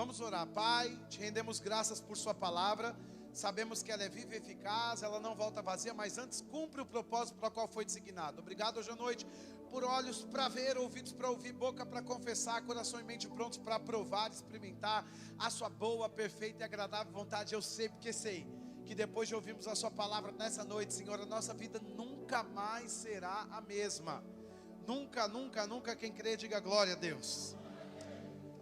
Vamos orar. Pai, te rendemos graças por sua palavra. Sabemos que ela é viva e eficaz, ela não volta vazia, mas antes cumpre o propósito para o qual foi designado. Obrigado hoje à noite por olhos para ver, ouvidos para ouvir, boca para confessar, coração e mente prontos para provar, experimentar a sua boa, perfeita e agradável vontade. Eu sei porque sei que depois de ouvirmos a sua palavra nessa noite, Senhor, a nossa vida nunca mais será a mesma. Nunca, nunca, nunca. Quem crê, diga glória a Deus.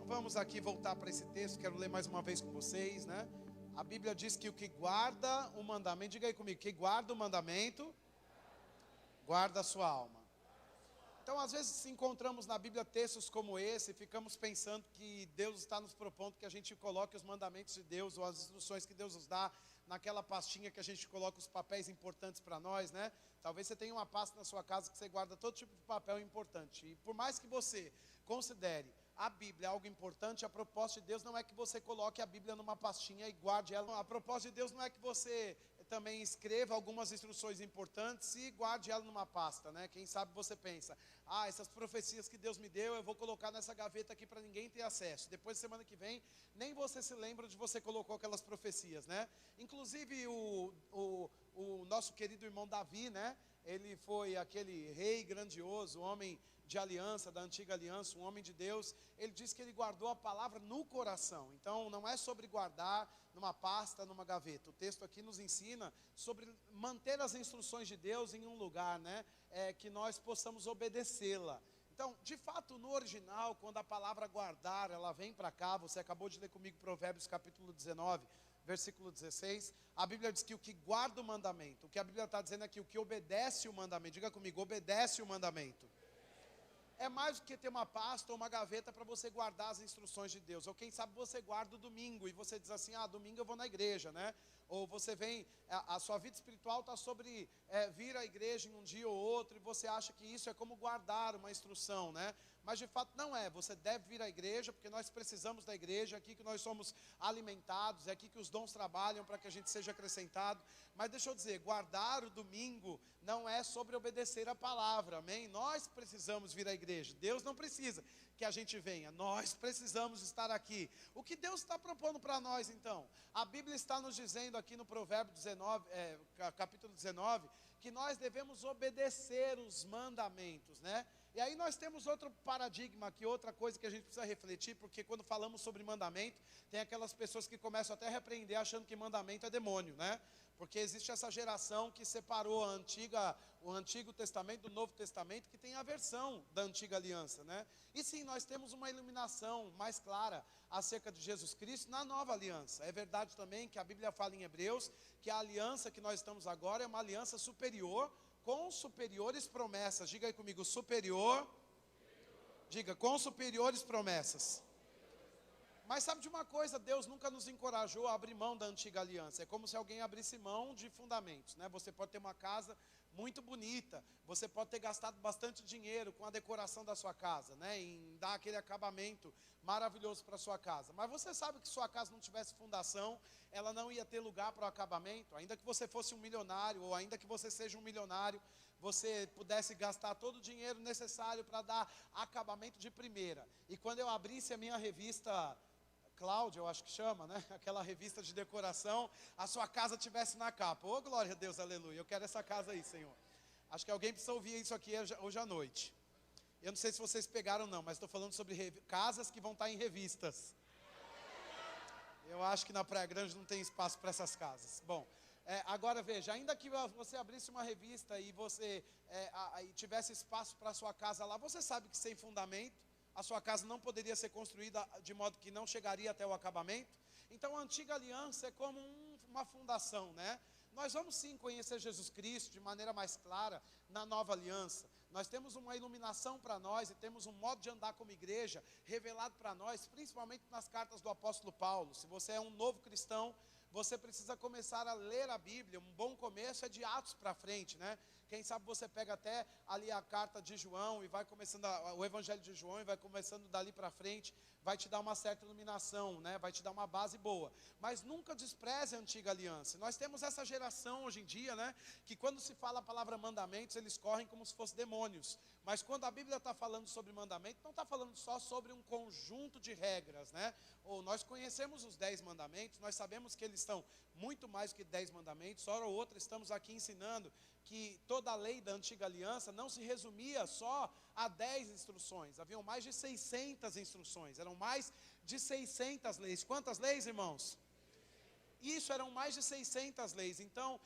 Então vamos aqui voltar para esse texto, quero ler mais uma vez com vocês, né? A Bíblia diz que o que guarda o mandamento, diga aí comigo, que guarda o mandamento, guarda a sua alma. Então às vezes encontramos na Bíblia textos como esse e ficamos pensando que Deus está nos propondo que a gente coloque os mandamentos de Deus ou as instruções que Deus nos dá naquela pastinha que a gente coloca os papéis importantes para nós, né? Talvez você tenha uma pasta na sua casa que você guarda todo tipo de papel importante. E por mais que você considere a Bíblia é algo importante, a proposta de Deus não é que você coloque a Bíblia numa pastinha e guarde ela. A proposta de Deus não é que você também escreva algumas instruções importantes e guarde ela numa pasta, né? Quem sabe você pensa, essas profecias que Deus me deu, eu vou colocar nessa gaveta aqui para ninguém ter acesso. Depois, semana que vem, nem você se lembra de você colocou aquelas profecias, né? Inclusive o nosso querido irmão Davi, né? Ele foi aquele rei grandioso, homem de aliança, da antiga aliança, um homem de Deus. Ele diz que ele guardou a palavra no coração. Então não é sobre guardar numa pasta, numa gaveta. O texto aqui nos ensina sobre manter as instruções de Deus em um lugar, né? Que nós possamos obedecê-la. Então, de fato, no original, quando a palavra guardar, ela vem para cá, você acabou de ler comigo Provérbios capítulo 19, versículo 16, a Bíblia diz que o que guarda o mandamento, o que a Bíblia está dizendo aqui, o que obedece o mandamento, diga comigo, obedece o mandamento. É mais do que ter uma pasta ou uma gaveta para você guardar as instruções de Deus. Ou quem sabe você guarda o domingo e você diz assim, domingo eu vou na igreja, né? Ou você vem, a sua vida espiritual está sobre vir à igreja em um dia ou outro e você acha que isso é como guardar uma instrução, né? Mas de fato não é, você deve vir à igreja porque nós precisamos da igreja, é aqui que nós somos alimentados, é aqui que os dons trabalham para que a gente seja acrescentado. Mas deixa eu dizer, guardar o domingo não é sobre obedecer a palavra, amém? Nós precisamos vir à igreja, Deus não precisa que a gente venha, nós precisamos estar aqui. O que Deus está propondo para nós então? A Bíblia está nos dizendo aqui no Provérbio 19, capítulo 19, que nós devemos obedecer os mandamentos, né? E aí nós temos outro paradigma aqui, outra coisa que a gente precisa refletir, porque quando falamos sobre mandamento, tem aquelas pessoas que começam até a repreender achando que mandamento é demônio, né? Porque existe essa geração que separou o Antigo Testamento do Novo Testamento, que tem a versão da Antiga Aliança, né? E sim, nós temos uma iluminação mais clara acerca de Jesus Cristo na Nova Aliança. É verdade também que a Bíblia fala em Hebreus que a aliança que nós estamos agora é uma aliança superior, com superiores promessas. Diga aí comigo, superior. Diga, com superiores promessas. Mas sabe de uma coisa, Deus nunca nos encorajou a abrir mão da antiga aliança. É como se alguém abrisse mão de fundamentos, né? Você pode ter uma casa muito bonita, você pode ter gastado bastante dinheiro com a decoração da sua casa, né? Em dar aquele acabamento maravilhoso para a sua casa. Mas você sabe que se sua casa não tivesse fundação, ela não ia ter lugar para o acabamento. Ainda que você fosse um milionário, ou ainda que você seja um milionário, você pudesse gastar todo o dinheiro necessário para dar acabamento de primeira. E quando eu abrisse a minha revista Cláudia, eu acho que chama, né? Aquela revista de decoração, a sua casa tivesse na capa. Ô, glória a Deus, aleluia. Eu quero essa casa aí, Senhor. Acho que alguém precisa ouvir isso aqui hoje à noite. Eu não sei se vocês pegaram não, mas estou falando sobre casas que vão estar em revistas. Eu acho que na Praia Grande não tem espaço para essas casas. Bom, agora veja, ainda que você abrisse uma revista e você tivesse espaço para a sua casa lá, você sabe que sem fundamento, a sua casa não poderia ser construída de modo que não chegaria até o acabamento. Então a antiga aliança é como uma fundação, né? Nós vamos sim conhecer Jesus Cristo de maneira mais clara na nova aliança. Nós temos uma iluminação para nós e temos um modo de andar como igreja revelado para nós, principalmente nas cartas do apóstolo Paulo. Se você é um novo cristão, você precisa começar a ler a Bíblia. Um bom começo é de Atos para frente, né? Quem sabe você pega até ali a carta de João e vai começando o evangelho de João e vai começando dali para frente, vai te dar uma certa iluminação, né? Vai te dar uma base boa. Mas nunca despreze a antiga aliança. Nós temos essa geração hoje em dia, né? Que quando se fala a palavra mandamentos, eles correm como se fossem demônios. Mas quando a Bíblia está falando sobre mandamento, não está falando só sobre um conjunto de regras, né? Ou nós conhecemos os 10 mandamentos, nós sabemos que eles são muito mais que 10 mandamentos. Hora ou outra estamos aqui ensinando que toda a lei da antiga aliança não se resumia só a 10 instruções. Haviam mais de 600 instruções, eram mais de 600 leis. Quantas leis, irmãos? Isso, eram mais de 600 leis. Então,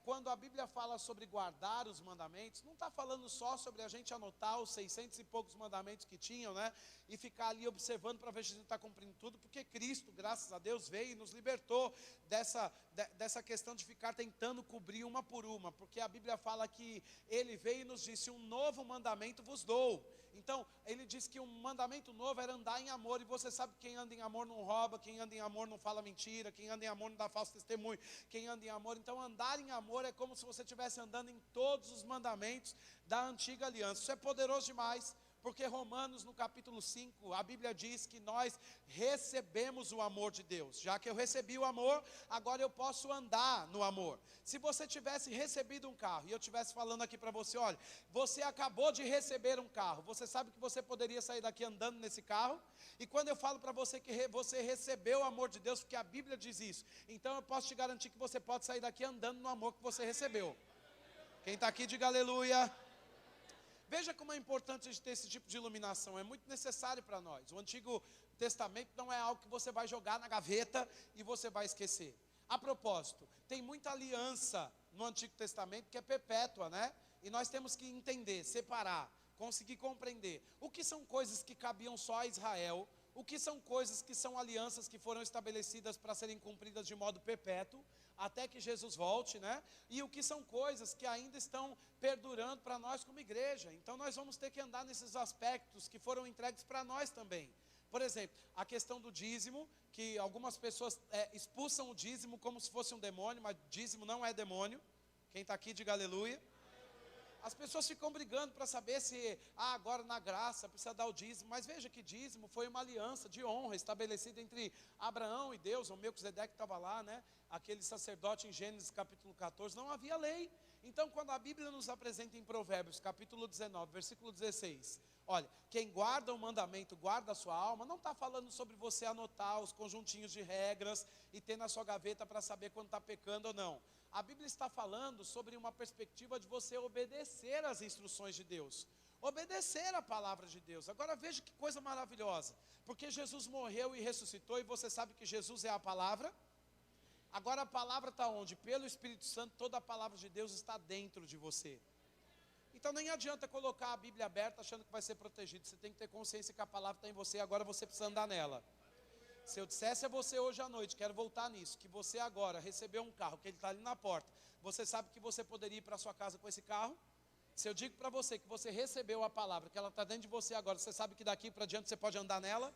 quando a Bíblia fala sobre guardar os mandamentos, não está falando só sobre a gente anotar os 600 e poucos mandamentos que tinham, né? E ficar ali observando para ver se a gente está cumprindo tudo, porque Cristo, graças a Deus, veio e nos libertou dessa questão de ficar tentando cobrir uma por uma, porque a Bíblia fala que Ele veio e nos disse: um novo mandamento vos dou. Então, Ele disse que um mandamento novo era andar em amor, e você sabe que quem anda em amor não rouba, quem anda em amor não fala mentira, quem anda em amor não dá falso testemunho, quem anda em amor. Então, andar em amor é como se você estivesse andando em todos os mandamentos da antiga aliança. Isso é poderoso demais, porque Romanos, no capítulo 5, a Bíblia diz que nós recebemos o amor de Deus. Já que eu recebi o amor, agora eu posso andar no amor. Se você tivesse recebido um carro, e eu estivesse falando aqui para você: olha, você acabou de receber um carro, você sabe que você poderia sair daqui andando nesse carro? E quando eu falo para você que você recebeu o amor de Deus, porque a Bíblia diz isso, então eu posso te garantir que você pode sair daqui andando no amor que você recebeu. Quem está aqui, diga aleluia. Veja como é importante a gente ter esse tipo de iluminação, é muito necessário para nós. O Antigo Testamento não é algo que você vai jogar na gaveta e você vai esquecer. A propósito, tem muita aliança no Antigo Testamento que é perpétua, né? E nós temos que entender, separar, conseguir compreender o que são coisas que cabiam só a Israel, o que são coisas que são alianças que foram estabelecidas para serem cumpridas de modo perpétuo, até que Jesus volte, né? E o que são coisas que ainda estão perdurando para nós como igreja. Então nós vamos ter que andar nesses aspectos que foram entregues para nós também. Por exemplo, a questão do dízimo, que algumas pessoas expulsam o dízimo como se fosse um demônio, mas dízimo não é demônio. Quem está aqui, diga aleluia. As pessoas ficam brigando para saber se, agora na graça precisa dar o dízimo. Mas veja que dízimo foi uma aliança de honra estabelecida entre Abraão e Deus. O Melquisedeque estava lá, né? Aquele sacerdote em Gênesis capítulo 14, não havia lei. Então, quando a Bíblia nos apresenta em Provérbios capítulo 19, versículo 16, olha, quem guarda o mandamento, guarda a sua alma, não está falando sobre você anotar os conjuntinhos de regras e ter na sua gaveta para saber quando está pecando ou não. A Bíblia está falando sobre uma perspectiva de você obedecer às instruções de Deus, obedecer a palavra de Deus. Agora veja que coisa maravilhosa, porque Jesus morreu e ressuscitou, e você sabe que Jesus é a palavra. Agora a palavra está onde? Pelo Espírito Santo, toda a palavra de Deus está dentro de você. Então nem adianta colocar a Bíblia aberta achando que vai ser protegido. Você tem que ter consciência que a palavra está em você, agora você precisa andar nela. Se eu dissesse a você hoje à noite, quero voltar nisso, que você agora recebeu um carro, que ele está ali na porta, você sabe que você poderia ir para a sua casa com esse carro? Se eu digo para você que você recebeu a palavra, que ela está dentro de você agora, você sabe que daqui para diante você pode andar nela?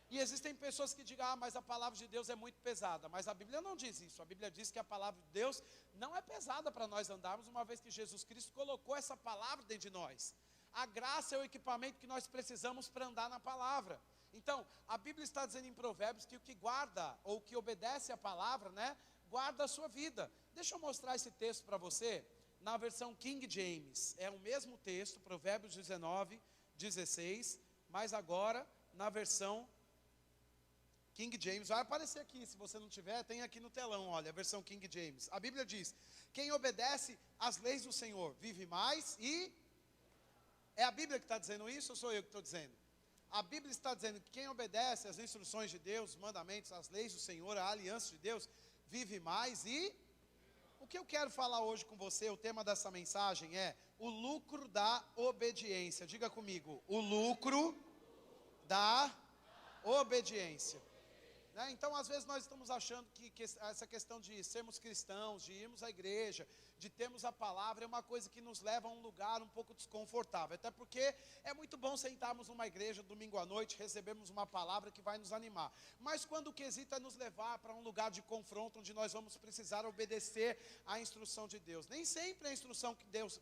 E existem pessoas que digam: mas a palavra de Deus é muito pesada. Mas a Bíblia não diz isso. A Bíblia diz que a palavra de Deus não é pesada para nós andarmos, uma vez que Jesus Cristo colocou essa palavra dentro de nós. A graça é o equipamento que nós precisamos para andar na palavra. Então, a Bíblia está dizendo em Provérbios que o que guarda, ou que obedece a palavra, né, guarda a sua vida. Deixa eu mostrar esse texto para você, na versão King James. É o mesmo texto, Provérbios 19, 16, mas agora na versão King James. Vai aparecer aqui, se você não tiver, tem aqui no telão, olha, a versão King James. A Bíblia diz: quem obedece às leis do Senhor vive mais e... É a Bíblia que está dizendo isso ou sou eu que estou dizendo? A Bíblia está dizendo que quem obedece às instruções de Deus, os mandamentos, as leis do Senhor, a aliança de Deus, vive mais e... O que eu quero falar hoje com você, o tema dessa mensagem é o lucro da obediência. Diga comigo, o lucro da obediência. né? Então, às vezes, nós estamos achando que essa questão de sermos cristãos, de irmos à igreja, de termos a palavra, é uma coisa que nos leva a um lugar um pouco desconfortável. Até porque é muito bom sentarmos numa igreja domingo à noite, recebermos uma palavra que vai nos animar. Mas quando o quesito é nos levar para um lugar de confronto, onde nós vamos precisar obedecer à instrução de Deus. Nem sempre a instrução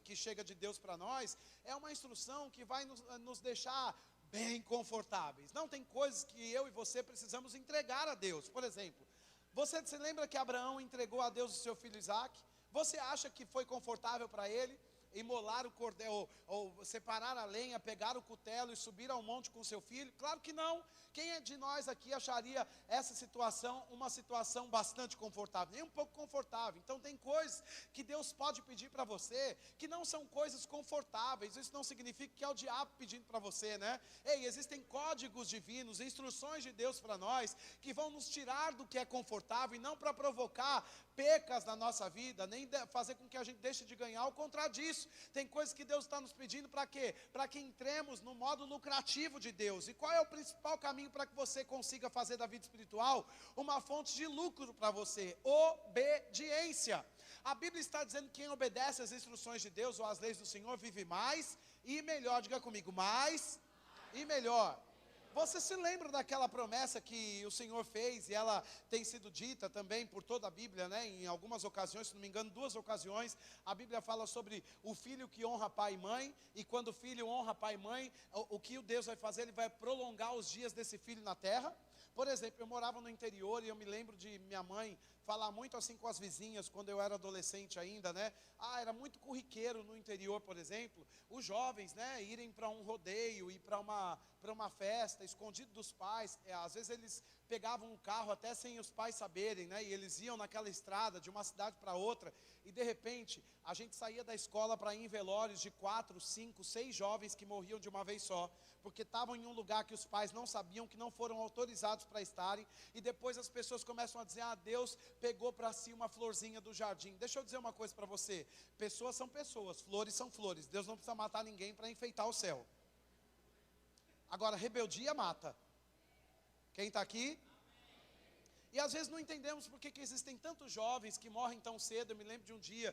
que chega de Deus para nós é uma instrução que vai nos deixar bem confortáveis. Não, tem coisas que eu e você precisamos entregar a Deus. Por exemplo, você se lembra que Abraão entregou a Deus o seu filho Isaque? Você acha que foi confortável para ele imolar o cordeiro, ou separar a lenha, pegar o cutelo e subir ao monte com seu filho? Claro que não. Quem é de nós aqui acharia essa situação uma situação bastante confortável? Nem um pouco confortável. Então tem coisas que Deus pode pedir para você que não são coisas confortáveis. Isso não significa que é o diabo pedindo para você, né? Ei, existem códigos divinos, instruções de Deus para nós que vão nos tirar do que é confortável e não para provocar pecas na nossa vida, nem fazer com que a gente deixe de ganhar. Ao contrário disso, tem coisas que Deus está nos pedindo para quê? Para que entremos no modo lucrativo de Deus. E qual é o principal caminho para que você consiga fazer da vida espiritual uma fonte de lucro para você? Obediência. A Bíblia está dizendo que quem obedece às instruções de Deus ou às leis do Senhor vive mais e melhor. Diga comigo, mais e melhor. Você se lembra daquela promessa que o Senhor fez, e ela tem sido dita também por toda a Bíblia, né? Em algumas ocasiões, se não me engano, 2 ocasiões, a Bíblia fala sobre o filho que honra pai e mãe, e quando o filho honra pai e mãe, o que o Deus vai fazer? Ele vai prolongar os dias desse filho na terra. Por exemplo, eu morava no interior e eu me lembro de minha mãe falar muito assim com as vizinhas, quando eu era adolescente ainda, né? Era muito corriqueiro no interior, por exemplo, os jovens, né, irem para um rodeio, ir para uma festa, escondido dos pais. Às vezes eles pegavam um carro até sem os pais saberem, né? E eles iam naquela estrada de uma cidade para outra, e de repente, a gente saía da escola para ir em velórios de 4, 5, 6 jovens que morriam de uma vez só, porque estavam em um lugar que os pais não sabiam, que não foram autorizados para estarem, e depois as pessoas começam a dizer, Deus pegou para si uma florzinha do jardim. Deixa eu dizer uma coisa para você, pessoas são pessoas, flores são flores, Deus não precisa matar ninguém para enfeitar o céu. Agora, rebeldia mata. Quem está aqui? E às vezes não entendemos porque que existem tantos jovens que morrem tão cedo. Eu me lembro de um dia,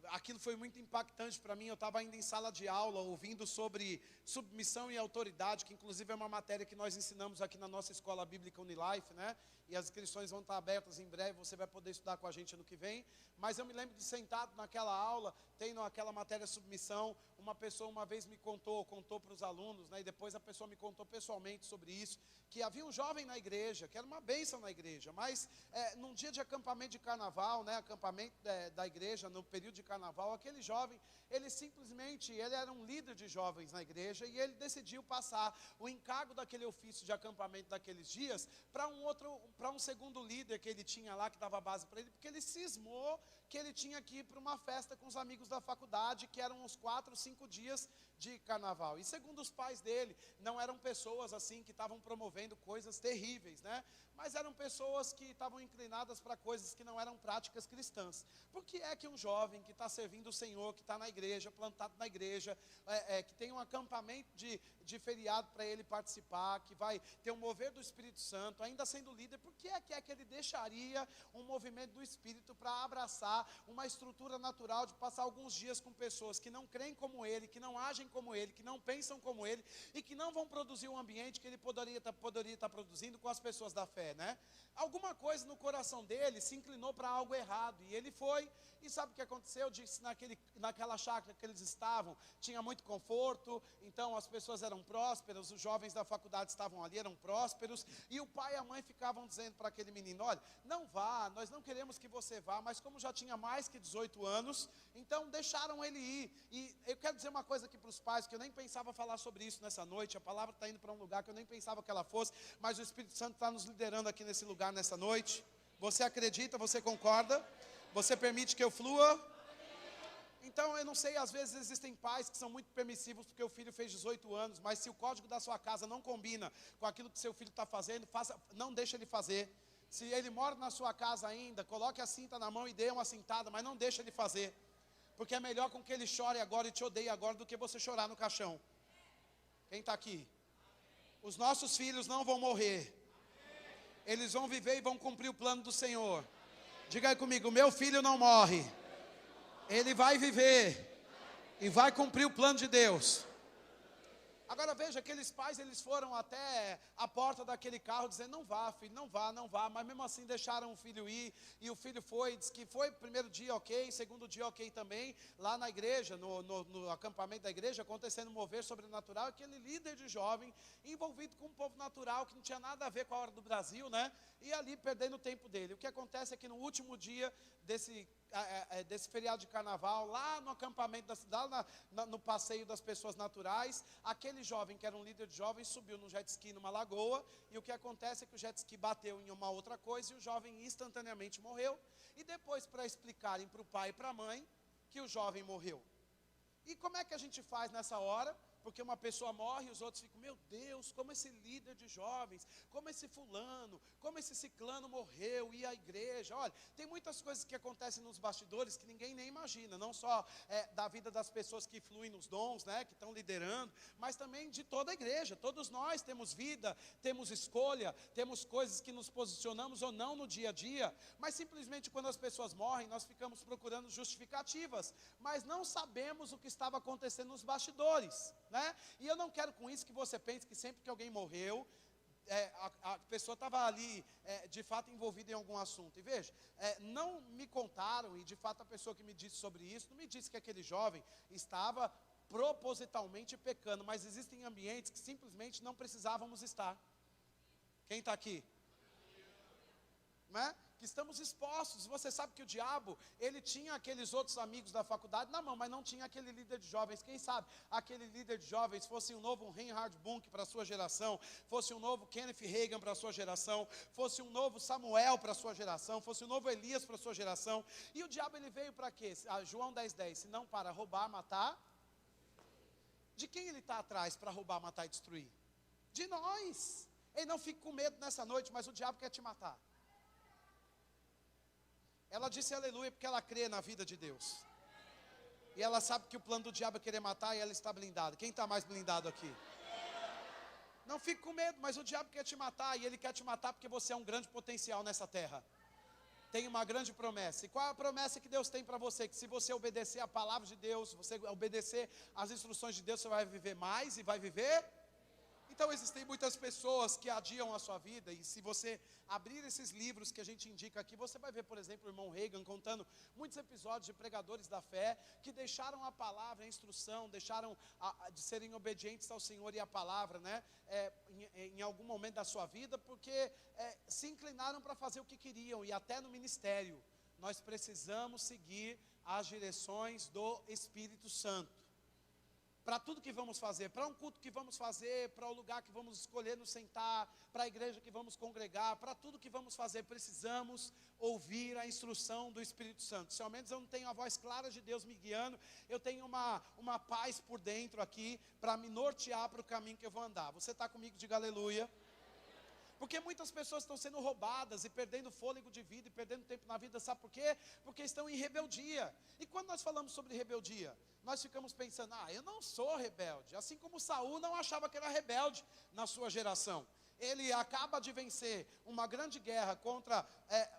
aquilo foi muito impactante para mim. Eu estava ainda em sala de aula, ouvindo sobre submissão e autoridade, que inclusive é uma matéria que nós ensinamos aqui na nossa escola bíblica Unilife, né? E as inscrições vão estar abertas em breve, você vai poder estudar com a gente ano que vem. Mas eu me lembro de sentado naquela aula, tendo aquela matéria submissão, uma pessoa uma vez me contou para os alunos, né? E depois a pessoa me contou pessoalmente sobre isso, que havia um jovem na igreja, que era uma bênção na igreja, mas num dia de acampamento de carnaval, né? Acampamento da igreja, no período de carnaval, aquele jovem, ele era um líder de jovens na igreja, e ele decidiu passar o encargo daquele ofício de acampamento daqueles dias para um segundo líder que ele tinha lá, que dava base para ele, porque ele cismou que ele tinha que ir para uma festa com os amigos da faculdade, que eram uns 4, 5 dias de carnaval. E segundo os pais dele, não eram pessoas assim que estavam promovendo coisas terríveis, né? Mas eram pessoas que estavam inclinadas para coisas que não eram práticas cristãs. Por que é que um jovem que está servindo o Senhor, que está na igreja, plantado na igreja, que tem um acampamento de feriado para ele participar, que vai ter um mover do Espírito Santo, ainda sendo líder, por que é que ele deixaria um movimento do Espírito para abraçar uma estrutura natural de passar alguns dias com pessoas que não creem como ele, que não agem como ele, que não pensam como ele, e que não vão produzir um ambiente que ele poderia estar produzindo com as pessoas da fé, né? Alguma coisa no coração dele se inclinou para algo errado, e ele foi, e sabe o que aconteceu? Disse naquela chácara que eles estavam, tinha muito conforto, então as pessoas eram prósperas, os jovens da faculdade estavam ali, eram prósperos, e o pai e a mãe ficavam dizendo para aquele menino, olha, não vá, nós não queremos que você vá, mas como já tinha mais que 18 anos, então deixaram ele ir. E eu quero dizer uma coisa aqui para os pais, que eu nem pensava falar sobre isso nessa noite, a palavra está indo para um lugar que eu nem pensava que ela fosse, mas o Espírito Santo está nos liderando aqui nesse lugar nessa noite. Você acredita, você concorda? Você permite que eu flua? Então, eu não sei, às vezes existem pais que são muito permissivos porque o filho fez 18 anos, mas se o código da sua casa não combina com aquilo que seu filho está fazendo, não deixa ele fazer. Se ele mora na sua casa ainda, coloque a cinta na mão e dê uma cintada, mas não deixa ele fazer. Porque é melhor com que ele chore agora e te odeie agora do que você chorar no caixão. Quem está aqui? Os nossos filhos não vão morrer. Eles vão viver e vão cumprir o plano do Senhor. Diga aí comigo, meu filho não morre. Ele vai viver e vai cumprir o plano de Deus. Agora veja, aqueles pais, eles foram até a porta daquele carro dizendo, não vá filho, não vá, não vá. Mas mesmo assim deixaram o filho ir, e o filho foi, disse que foi primeiro dia ok, segundo dia ok também. Lá na igreja, no acampamento da igreja, acontecendo um mover sobrenatural, aquele líder de jovem, envolvido com um povo natural, que não tinha nada a ver com a hora do Brasil, né? E ali perdendo o tempo dele. O que acontece é que no último dia desse feriado de carnaval, lá no acampamento da cidade, no passeio das pessoas naturais, aquele jovem que era um líder de jovens subiu num jet ski numa lagoa, e o que acontece é que o jet ski bateu em uma outra coisa e o jovem instantaneamente morreu. E depois, para explicarem para o pai e para a mãe que o jovem morreu. E como é que a gente faz nessa hora? Porque uma pessoa morre e os outros ficam, meu Deus, como esse líder de jovens, como esse fulano, como esse ciclano morreu, e a igreja. Olha, tem muitas coisas que acontecem nos bastidores que ninguém nem imagina, não só da vida das pessoas que fluem nos dons, né, que estão liderando, mas também de toda a igreja. Todos nós temos vida, temos escolha, temos coisas que nos posicionamos ou não no dia a dia, mas simplesmente quando as pessoas morrem, nós ficamos procurando justificativas, mas não sabemos o que estava acontecendo nos bastidores, né? E eu não quero com isso que você pense que sempre que alguém morreu, a pessoa estava ali, de fato, envolvida em algum assunto. E veja, não me contaram, e de fato a pessoa que me disse sobre isso, não me disse que aquele jovem estava propositalmente pecando, mas existem ambientes que simplesmente não precisávamos estar. Quem está aqui? Né? Que estamos expostos. Você sabe que o diabo, ele tinha aqueles outros amigos da faculdade na mão, mas não tinha aquele líder de jovens. Quem sabe aquele líder de jovens fosse um novo Reinhard Bunk para a sua geração, fosse um novo Kenneth Reagan para a sua geração, fosse um novo Samuel para a sua geração, fosse um novo Elias para a sua geração. E o diabo, ele veio para quê? João 10:10, se não para roubar, matar. De quem ele está atrás para roubar, matar e destruir? De nós. Ele não fica com medo nessa noite, mas o diabo quer te matar. Ela disse aleluia porque ela crê na vida de Deus. E ela sabe que o plano do diabo é querer matar, e ela está blindada. Quem está mais blindado aqui? Não fique com medo, mas o diabo quer te matar. E ele quer te matar porque você é um grande potencial nessa terra. Tem uma grande promessa. E qual é a promessa que Deus tem para você? Que se você obedecer a palavra de Deus, se você obedecer às instruções de Deus, você vai viver mais e vai viver. Então existem muitas pessoas que adiam a sua vida, e se você abrir esses livros que a gente indica aqui, você vai ver, por exemplo, o irmão Reagan contando muitos episódios de pregadores da fé, que deixaram a palavra, a instrução, deixaram de serem obedientes ao Senhor e à palavra, né, em algum momento da sua vida, porque se inclinaram para fazer o que queriam, e até no ministério, nós precisamos seguir as direções do Espírito Santo. Para tudo que vamos fazer, para um culto que vamos fazer, para o lugar que vamos escolher nos sentar, para a igreja que vamos congregar, para tudo que vamos fazer, precisamos ouvir a instrução do Espírito Santo. Se ao menos eu não tenho a voz clara de Deus me guiando, eu tenho uma paz por dentro aqui, para me nortear para o caminho que eu vou andar. Você está comigo? Diga aleluia. Porque muitas pessoas estão sendo roubadas e perdendo fôlego de vida e perdendo tempo na vida, sabe por quê? Porque estão em rebeldia. E quando nós falamos sobre rebeldia, nós ficamos pensando, eu não sou rebelde. Assim como Saul não achava que era rebelde na sua geração. Ele acaba de vencer uma grande guerra contra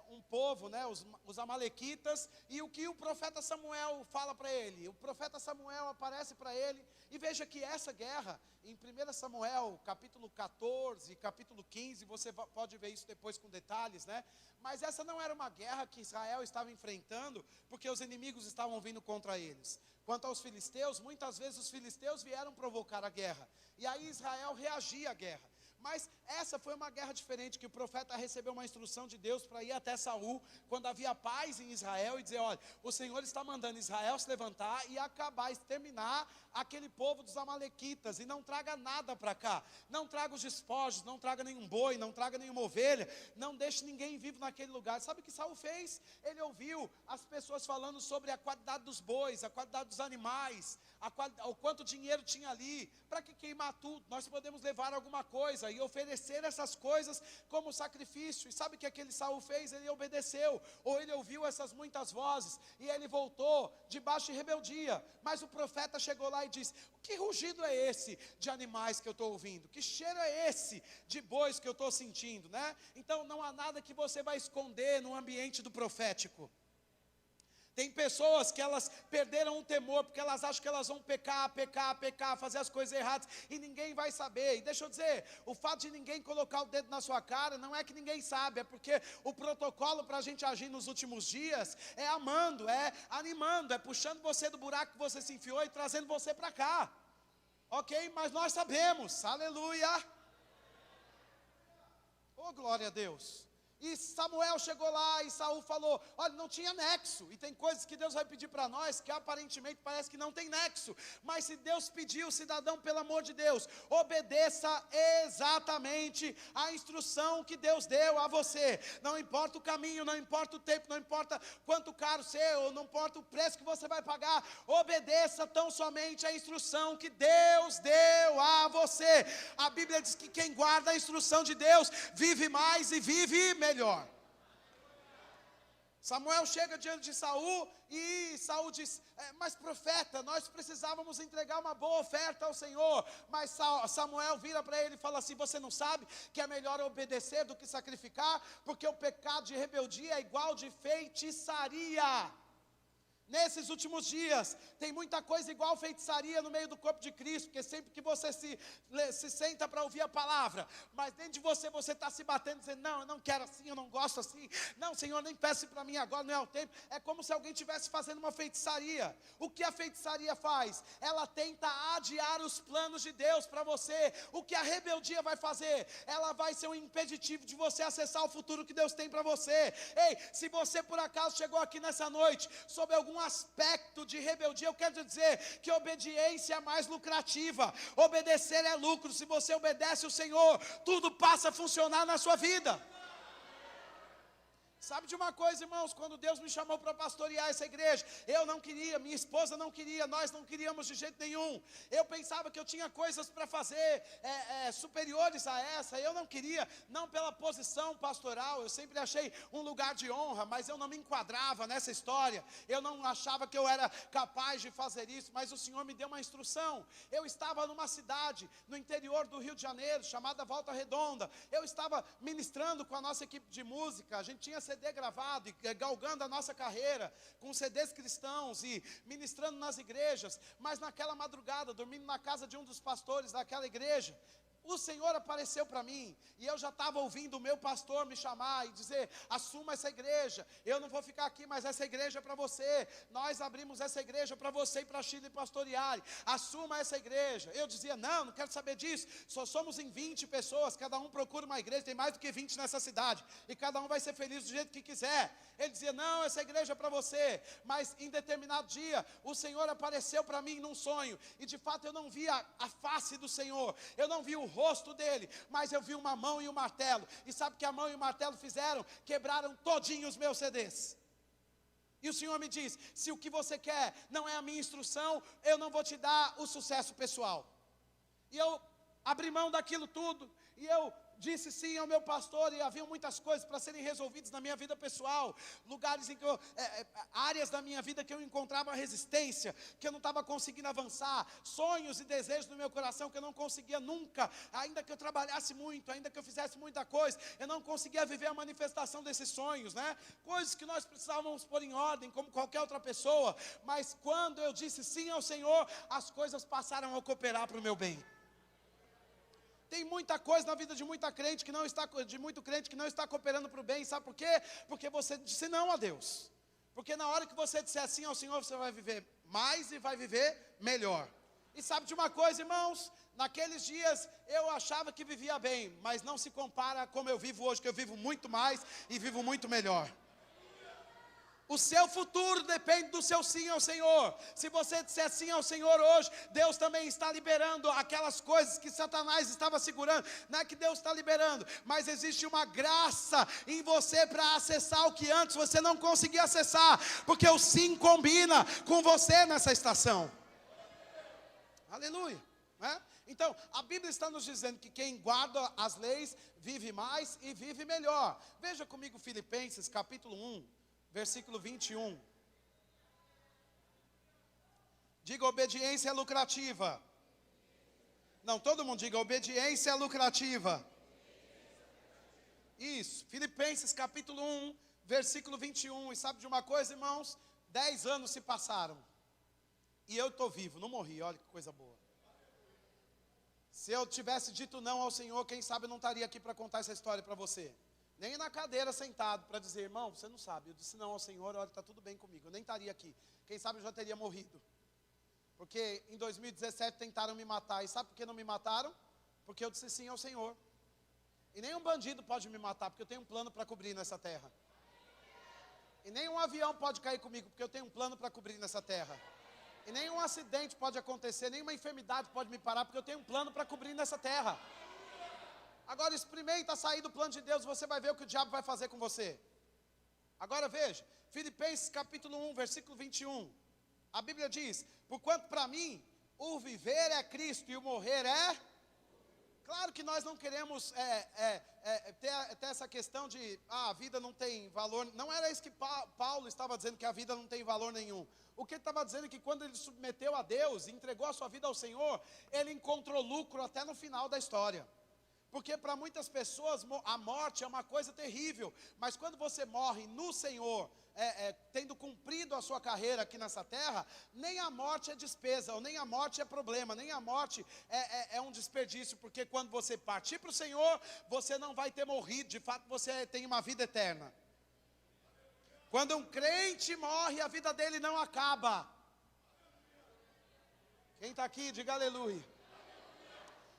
um povo, né, os amalequitas, e o que o profeta Samuel fala para ele? O profeta Samuel aparece para ele, e veja que essa guerra, em 1 Samuel, capítulo 14, capítulo 15, você pode ver isso depois com detalhes, né? Mas essa não era uma guerra que Israel estava enfrentando, porque os inimigos estavam vindo contra eles. Quanto aos filisteus, muitas vezes os filisteus vieram provocar a guerra, e aí Israel reagia à guerra. Mas essa foi uma guerra diferente, que o profeta recebeu uma instrução de Deus para ir até Saul, quando havia paz em Israel, e dizer, olha, o Senhor está mandando Israel se levantar e acabar, exterminar aquele povo dos amalequitas, e não traga nada para cá, não traga os despojos, não traga nenhum boi, não traga nenhuma ovelha, não deixe ninguém vivo naquele lugar. Sabe o que Saul fez? Ele ouviu as pessoas falando sobre a qualidade dos bois, a qualidade dos animais, o quanto dinheiro tinha ali. Para que queimar tudo? Nós podemos levar alguma coisa. e oferecer essas coisas como sacrifício. E sabe o que aquele Saul fez? Ele obedeceu, ou ele ouviu essas muitas vozes, e ele voltou debaixo de rebeldia. Mas o profeta chegou lá e disse: que rugido é esse de animais que eu estou ouvindo? Que cheiro é esse de bois que eu estou sentindo, né? Então não há nada que você vai esconder no ambiente do profético. Tem pessoas que elas perderam o temor, porque elas acham que elas vão pecar, fazer as coisas erradas, e ninguém vai saber. E deixa eu dizer, o fato de ninguém colocar o dedo na sua cara, não é que ninguém sabe, é porque o protocolo para a gente agir nos últimos dias, é amando, é animando, é puxando você do buraco que você se enfiou e trazendo você para cá. Ok? Mas nós sabemos, aleluia. Oh, glória a Deus. E Samuel chegou lá e Saul falou: olha, não tinha nexo. E tem coisas que Deus vai pedir para nós que aparentemente parece que não tem nexo. Mas se Deus pediu, cidadão, pelo amor de Deus, obedeça exatamente a instrução que Deus deu a você. Não importa o caminho, não importa o tempo, não importa quanto caro ser, ou não importa o preço que você vai pagar. Obedeça tão somente a instrução que Deus deu a você. A Bíblia diz que quem guarda a instrução de Deus vive mais e vive melhor. Samuel chega diante de Saul e Saul diz: mas profeta, nós precisávamos entregar uma boa oferta ao Senhor. Mas Samuel vira para ele e fala assim: você não sabe que é melhor obedecer do que sacrificar? Porque o pecado de rebeldia é igual de feitiçaria. Nesses últimos dias, tem muita coisa igual feitiçaria no meio do corpo de Cristo, porque sempre que você se senta para ouvir a palavra, mas dentro de você está se batendo, dizendo: não, eu não quero assim, eu não gosto assim, não, Senhor, nem peça para mim agora, não é o tempo. É como se alguém estivesse fazendo uma feitiçaria. O que a feitiçaria faz? Ela tenta adiar os planos de Deus para você. O que a rebeldia vai fazer? Ela vai ser um impeditivo de você acessar o futuro que Deus tem para você. Ei, se você por acaso chegou aqui nessa noite sob algum aspecto de rebeldia, eu quero dizer que obediência é mais lucrativa. Obedecer é lucro. Se você obedece o Senhor, tudo passa a funcionar na sua vida. Sabe de uma coisa, irmãos? Quando Deus me chamou para pastorear essa igreja, eu não queria, minha esposa não queria, nós não queríamos de jeito nenhum. Eu pensava que eu tinha coisas para fazer superiores a essa. Eu não queria, não pela posição pastoral. Eu sempre achei um lugar de honra, mas eu não me enquadrava nessa história. Eu não achava que eu era capaz de fazer isso, mas o Senhor me deu uma instrução. Eu estava numa cidade no interior do Rio de Janeiro, chamada Volta Redonda. Eu estava ministrando com a nossa equipe de música. A gente tinha CD gravado e galgando a nossa carreira com CDs cristãos e ministrando nas igrejas. Mas naquela madrugada, dormindo na casa de um dos pastores daquela igreja, o Senhor apareceu para mim, e eu já estava ouvindo o meu pastor me chamar e dizer: assuma essa igreja, eu não vou ficar aqui, mas essa igreja é para você, nós abrimos essa igreja para você e para Chile pastorear, assuma essa igreja. Eu dizia: não quero saber disso, só somos em 20 pessoas, cada um procura uma igreja, tem mais do que 20 nessa cidade, e cada um vai ser feliz do jeito que quiser. Ele dizia: não, essa igreja é para você. Mas em determinado dia, o Senhor apareceu para mim num sonho, e de fato eu não via a face do Senhor, eu não vi o rosto dele, mas eu vi uma mão e um martelo. E sabe o que a mão e o martelo fizeram? Quebraram todinho os meus CDs. E o Senhor me diz: se o que você quer não é a minha instrução, eu não vou te dar o sucesso pessoal. E eu abri mão daquilo tudo, e eu disse sim ao meu pastor, e havia muitas coisas para serem resolvidas na minha vida pessoal, lugares em que áreas da minha vida que eu encontrava resistência, que eu não estava conseguindo avançar, sonhos e desejos no meu coração que eu não conseguia nunca, ainda que eu trabalhasse muito, ainda que eu fizesse muita coisa, eu não conseguia viver a manifestação desses sonhos, né? Coisas que nós precisávamos pôr em ordem, como qualquer outra pessoa. Mas quando eu disse sim ao Senhor, as coisas passaram a cooperar para o meu bem. Tem muita coisa na vida de muito crente que não está cooperando para o bem. Sabe por quê? Porque você disse não a Deus. Porque na hora que você disser sim ao Senhor, você vai viver mais e vai viver melhor. E sabe de uma coisa, irmãos? Naqueles dias eu achava que vivia bem, mas não se compara como eu vivo hoje, que eu vivo muito mais e vivo muito melhor. O seu futuro depende do seu sim ao Senhor. Se você disser sim ao Senhor hoje, Deus também está liberando aquelas coisas que Satanás estava segurando. Não é que Deus está liberando, mas existe uma graça em você para acessar o que antes você não conseguia acessar, porque o sim combina com você nessa estação. Aleluia, né? Então, a Bíblia está nos dizendo que quem guarda as leis vive mais e vive melhor. Veja comigo Filipenses capítulo 1, versículo 21. Diga, obediência é lucrativa. Não, todo mundo diga, obediência é lucrativa. Isso, Filipenses capítulo 1, versículo 21. E sabe de uma coisa, irmãos? 10 anos se passaram. E eu estou vivo, não morri, olha que coisa boa. Se eu tivesse dito não ao Senhor, quem sabe eu não estaria aqui para contar essa história para você. Nem na cadeira sentado para dizer, irmão, você não sabe. Eu disse não ao Senhor, olha, está tudo bem comigo. Eu nem estaria aqui. Quem sabe eu já teria morrido. Porque em 2017 tentaram me matar. E sabe por que não me mataram? Porque eu disse sim ao Senhor. E nenhum bandido pode me matar, porque eu tenho um plano para cobrir nessa terra. E nenhum avião pode cair comigo, porque eu tenho um plano para cobrir nessa terra. E nenhum acidente pode acontecer, nenhuma enfermidade pode me parar, porque eu tenho um plano para cobrir nessa terra. Agora experimenta sair do plano de Deus, você vai ver o que o diabo vai fazer com você. Agora veja, Filipenses capítulo 1, versículo 21. A Bíblia diz, porquanto para mim, o viver é Cristo e o morrer é... Claro que nós não queremos ter essa questão de, a vida não tem valor. Não era isso que Paulo estava dizendo, que a vida não tem valor nenhum. O que ele estava dizendo é que quando ele submeteu a Deus, entregou a sua vida ao Senhor, ele encontrou lucro até no final da história. Porque para muitas pessoas a morte é uma coisa terrível, mas quando você morre no Senhor, tendo cumprido a sua carreira aqui nessa terra, nem a morte é despesa, ou nem a morte é problema, nem a morte é um desperdício, porque quando você partir para o Senhor, você não vai ter morrido, de fato você tem uma vida eterna. Quando um crente morre, a vida dele não acaba. Quem está aqui, diga aleluia.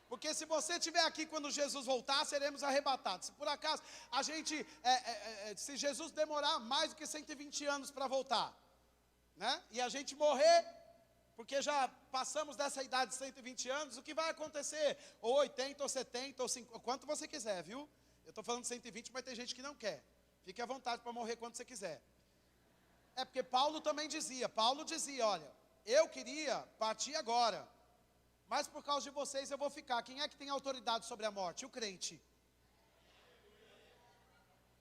Porque se você estiver aqui quando Jesus voltar, seremos arrebatados. Se por acaso a gente, se Jesus demorar mais do que 120 anos para voltar, né? E a gente morrer, porque já passamos dessa idade de 120 anos, o que vai acontecer? Ou 80, ou 70, ou 50, quanto você quiser, viu? Eu estou falando de 120, mas tem gente que não quer. Fique à vontade para morrer quando você quiser. É porque Paulo também dizia, olha, eu queria partir agora, mas por causa de vocês eu vou ficar. Quem é que tem autoridade sobre a morte? O crente.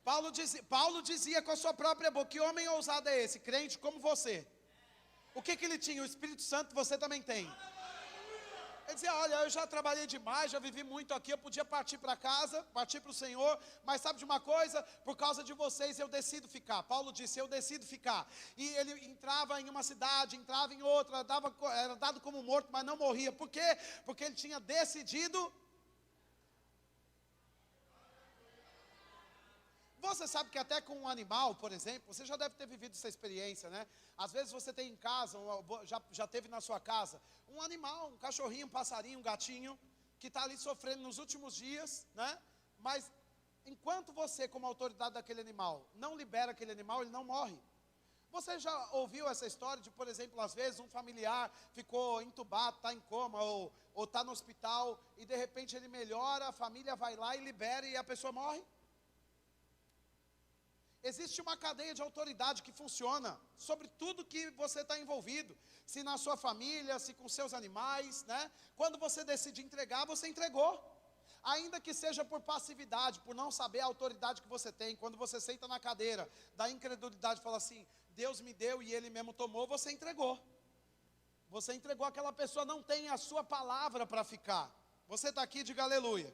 Paulo dizia com a sua própria boca, que homem ousado é esse? Crente como você. O que ele tinha? O Espírito Santo você também tem. Ele dizia, olha, eu já trabalhei demais, já vivi muito aqui, eu podia partir para casa, partir para o Senhor, mas sabe de uma coisa? Por causa de vocês eu decido ficar. Paulo disse, eu decido ficar. E ele entrava em uma cidade, entrava em outra, era dado como morto, mas não morria. Por quê? Porque ele tinha decidido. Você sabe que até com um animal, por exemplo, você já deve ter vivido essa experiência, né? Às vezes você tem em casa, já teve na sua casa, um animal, um cachorrinho, um passarinho, um gatinho, que está ali sofrendo nos últimos dias, né? Mas enquanto você, como autoridade daquele animal, não libera aquele animal, ele não morre. Você já ouviu essa história de, por exemplo, às vezes um familiar ficou entubado, está em coma, ou está no hospital, e de repente ele melhora, a família vai lá e libera e a pessoa morre? Existe uma cadeia de autoridade que funciona sobre tudo que você está envolvido. Se na sua família, se com seus animais, né? Quando você decide entregar, você entregou. Ainda que seja por passividade, por não saber a autoridade que você tem. Quando você senta na cadeira da incredulidade e fala assim, Deus me deu e Ele mesmo tomou, você entregou. Você entregou, aquela pessoa não tem a sua palavra para ficar. Você está aqui, diga aleluia.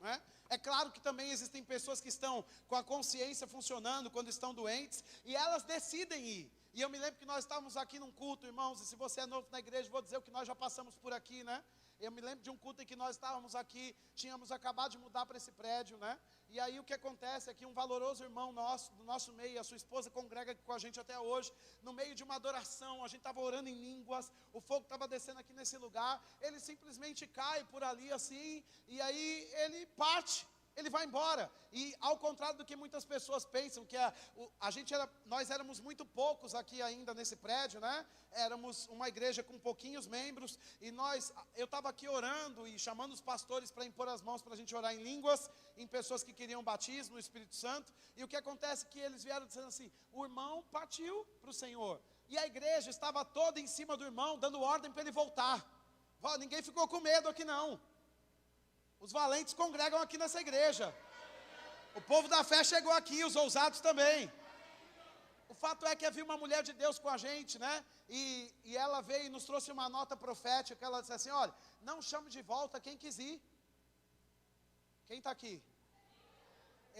Não é? É claro que também existem pessoas que estão com a consciência funcionando quando estão doentes, e elas decidem ir. E eu me lembro que nós estávamos aqui num culto, irmãos, e se você é novo na igreja, vou dizer o que nós já passamos por aqui, né? Eu me lembro de um culto em que nós estávamos aqui, tínhamos acabado de mudar para esse prédio, né? E aí o que acontece é que um valoroso irmão nosso, do nosso meio, a sua esposa congrega aqui com a gente até hoje, no meio de uma adoração, a gente estava orando em línguas, o fogo estava descendo aqui nesse lugar, ele simplesmente cai por ali assim, e aí ele parte. Ele vai embora, e ao contrário do que muitas pessoas pensam, que nós éramos muito poucos aqui ainda nesse prédio, né? Éramos uma igreja com pouquinhos membros, e eu estava aqui orando e chamando os pastores para impor as mãos para a gente orar em línguas, em pessoas que queriam batismo no Espírito Santo, e o que acontece é que eles vieram dizendo assim, o irmão partiu para o Senhor, e a igreja estava toda em cima do irmão, dando ordem para ele voltar. Ó, ninguém ficou com medo aqui não. Os valentes congregam aqui nessa igreja. O povo da fé chegou aqui, os ousados também. O fato é que havia uma mulher de Deus com a gente, né? E ela veio e nos trouxe uma nota profética. Ela disse assim: olha, não chame de volta quem quis ir. Quem está aqui?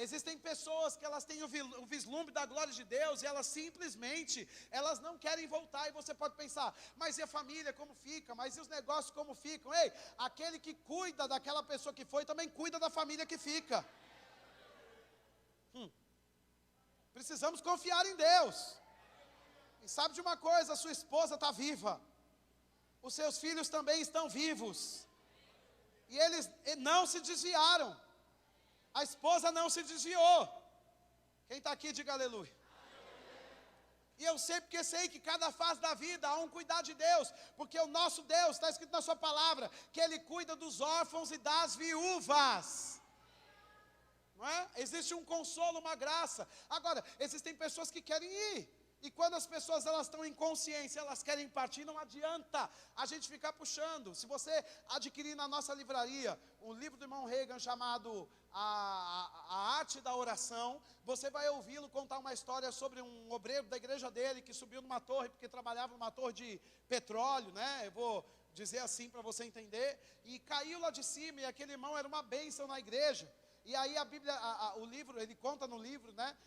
Existem pessoas que elas têm o vislumbre da glória de Deus e elas simplesmente, elas não querem voltar. E você pode pensar, mas e a família como fica? Mas e os negócios como ficam? Ei, aquele que cuida daquela pessoa que foi, também cuida da família que fica. Precisamos confiar em Deus. E sabe de uma coisa, a sua esposa está viva. Os seus filhos também estão vivos. E eles não se desviaram. A esposa não se desviou. Quem está aqui, diga aleluia. E eu sei porque sei que cada fase da vida há um cuidar de Deus. Porque o nosso Deus, está escrito na sua palavra, que Ele cuida dos órfãos e das viúvas. Não é? Existe um consolo, uma graça. Agora, existem pessoas que querem ir. E quando as pessoas elas estão em consciência, elas querem partir, não adianta a gente ficar puxando. Se você adquirir na nossa livraria um livro do irmão Reagan chamado a Arte da Oração, você vai ouvi-lo contar uma história sobre um obreiro da igreja dele que subiu numa torre, porque trabalhava numa torre de petróleo, né? Eu vou dizer assim para você entender. E caiu lá de cima e aquele irmão era uma bênção na igreja. E aí a Bíblia, o livro, ele conta no livro, né,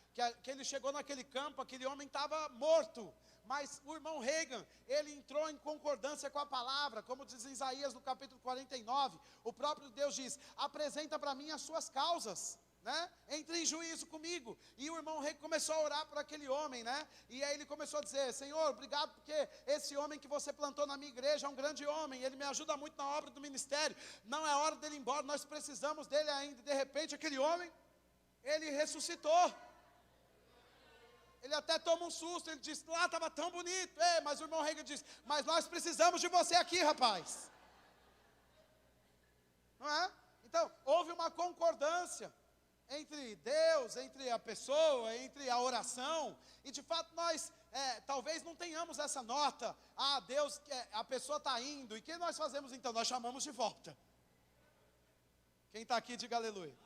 que ele chegou naquele campo, aquele homem estava morto. Mas o irmão Reagan, ele entrou em concordância com a palavra, como diz em Isaías no capítulo 49, o próprio Deus diz: apresenta para mim as suas causas, né? Entre em juízo comigo. E o irmão Reagan começou a orar por aquele homem, né? E aí ele começou a dizer: Senhor, obrigado porque esse homem que você plantou na minha igreja é um grande homem, ele me ajuda muito na obra do ministério, não é hora dele ir embora, nós precisamos dele ainda. E de repente aquele homem, ele ressuscitou. Ele até toma um susto, ele disse: lá estava tão bonito. Mas o irmão Reagan disse: mas nós precisamos de você aqui, rapaz. Não é? Então, houve uma concordância entre Deus, entre a pessoa, entre a oração. E de fato nós, talvez não tenhamos essa nota: Deus, a pessoa está indo. E o que nós fazemos então? Nós chamamos de volta. Quem está aqui, diga aleluia.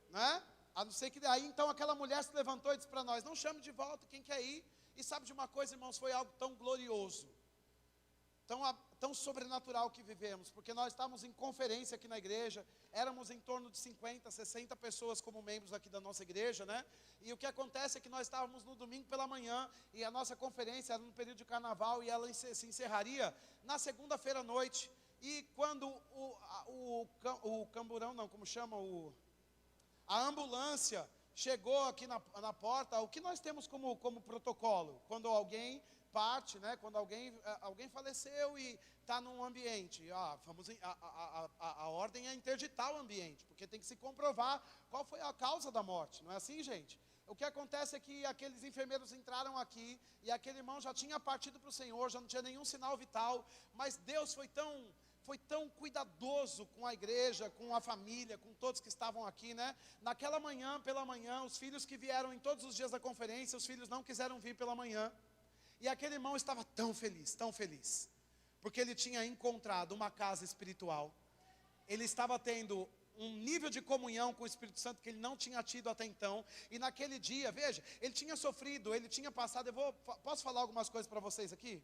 Não é? A não ser que daí então aquela mulher se levantou e disse para nós: não chame de volta quem quer ir. E sabe de uma coisa, irmãos, foi algo tão glorioso, tão sobrenatural que vivemos, porque nós estávamos em conferência aqui na igreja, éramos em torno de 50, 60 pessoas como membros aqui da nossa igreja, né? E o que acontece é que nós estávamos no domingo pela manhã, e a nossa conferência era no período de carnaval, e ela se encerraria na segunda-feira à noite. E quando o camburão, não, como chama, a ambulância chegou aqui na porta, o que nós temos como protocolo? Quando alguém parte, né? Quando alguém faleceu e está num ambiente, a ordem é interditar o ambiente, porque tem que se comprovar qual foi a causa da morte, não é assim, gente? O que acontece é que aqueles enfermeiros entraram aqui, e aquele irmão já tinha partido para o Senhor, já não tinha nenhum sinal vital, mas Deus foi tão cuidadoso com a igreja, com a família, com todos que estavam aqui, né? Naquela manhã, pela manhã, os filhos que vieram em todos os dias da conferência, os filhos não quiseram vir pela manhã. E aquele irmão estava tão feliz, porque ele tinha encontrado uma casa espiritual. Ele estava tendo um nível de comunhão com o Espírito Santo que ele não tinha tido até então. E naquele dia, veja, ele tinha sofrido, ele tinha passado. Posso falar algumas coisas para vocês aqui?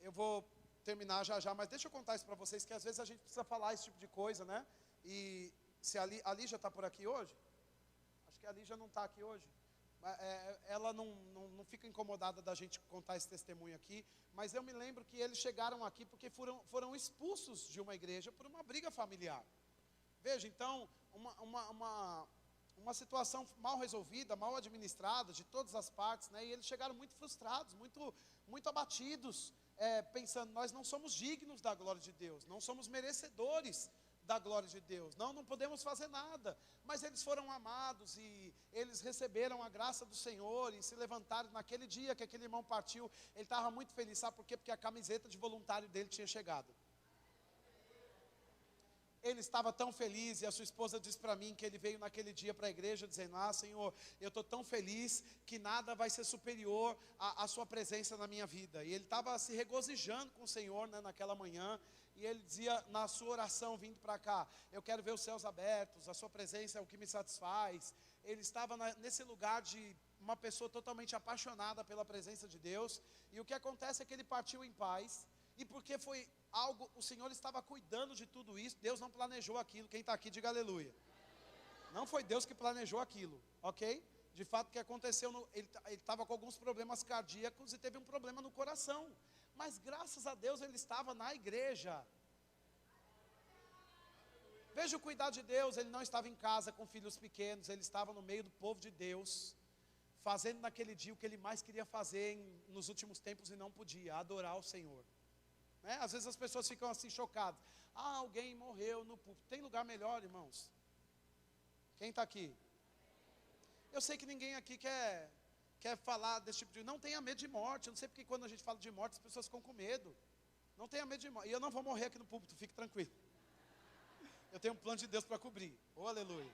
Eu vou terminar já, mas deixa eu contar isso para vocês, que às vezes a gente precisa falar esse tipo de coisa, né? E se a Lígia está por aqui hoje? Acho que a Lígia não está aqui hoje. Ela não fica incomodada da gente contar esse testemunho aqui, mas eu me lembro que eles chegaram aqui porque foram expulsos de uma igreja por uma briga familiar. Veja, então, uma situação mal resolvida, mal administrada de todas as partes, né? E eles chegaram muito frustrados, muito abatidos, pensando: nós não somos dignos da glória de Deus, não somos merecedores da glória de Deus, não podemos fazer nada. Mas eles foram amados e eles receberam a graça do Senhor e se levantaram. Naquele dia que aquele irmão partiu, ele estava muito feliz. Sabe por quê? Porque a camiseta de voluntário dele tinha chegado. Ele estava tão feliz, e a sua esposa disse para mim que ele veio naquele dia para a igreja dizendo: Senhor, eu estou tão feliz que nada vai ser superior à sua presença na minha vida. E ele estava se regozijando com o Senhor, né, naquela manhã. E ele dizia na sua oração vindo para cá: eu quero ver os céus abertos, a sua presença é o que me satisfaz. Ele estava nesse lugar de uma pessoa totalmente apaixonada pela presença de Deus. E o que acontece é que ele partiu em paz. E porque foi algo, o Senhor estava cuidando de tudo isso. Deus não planejou aquilo. Quem está aqui, diga aleluia. Não foi Deus que planejou aquilo, ok? De fato, o que aconteceu, ele estava com alguns problemas cardíacos e teve um problema no coração. Mas graças a Deus ele estava na igreja. Veja o cuidado de Deus. Ele não estava em casa com filhos pequenos. Ele estava no meio do povo de Deus, fazendo naquele dia o que ele mais queria fazer nos últimos tempos e não podia: adorar o Senhor. Às vezes as pessoas ficam assim chocadas: alguém morreu no púlpito. Tem lugar melhor, irmãos? Quem está aqui? Eu sei que ninguém aqui quer falar desse tipo de... Não tenha medo de morte. Eu não sei porque quando a gente fala de morte as pessoas ficam com medo. Não tenha medo de morte. E eu não vou morrer aqui no púlpito, fique tranquilo. Eu tenho um plano de Deus para cobrir. Oh, aleluia.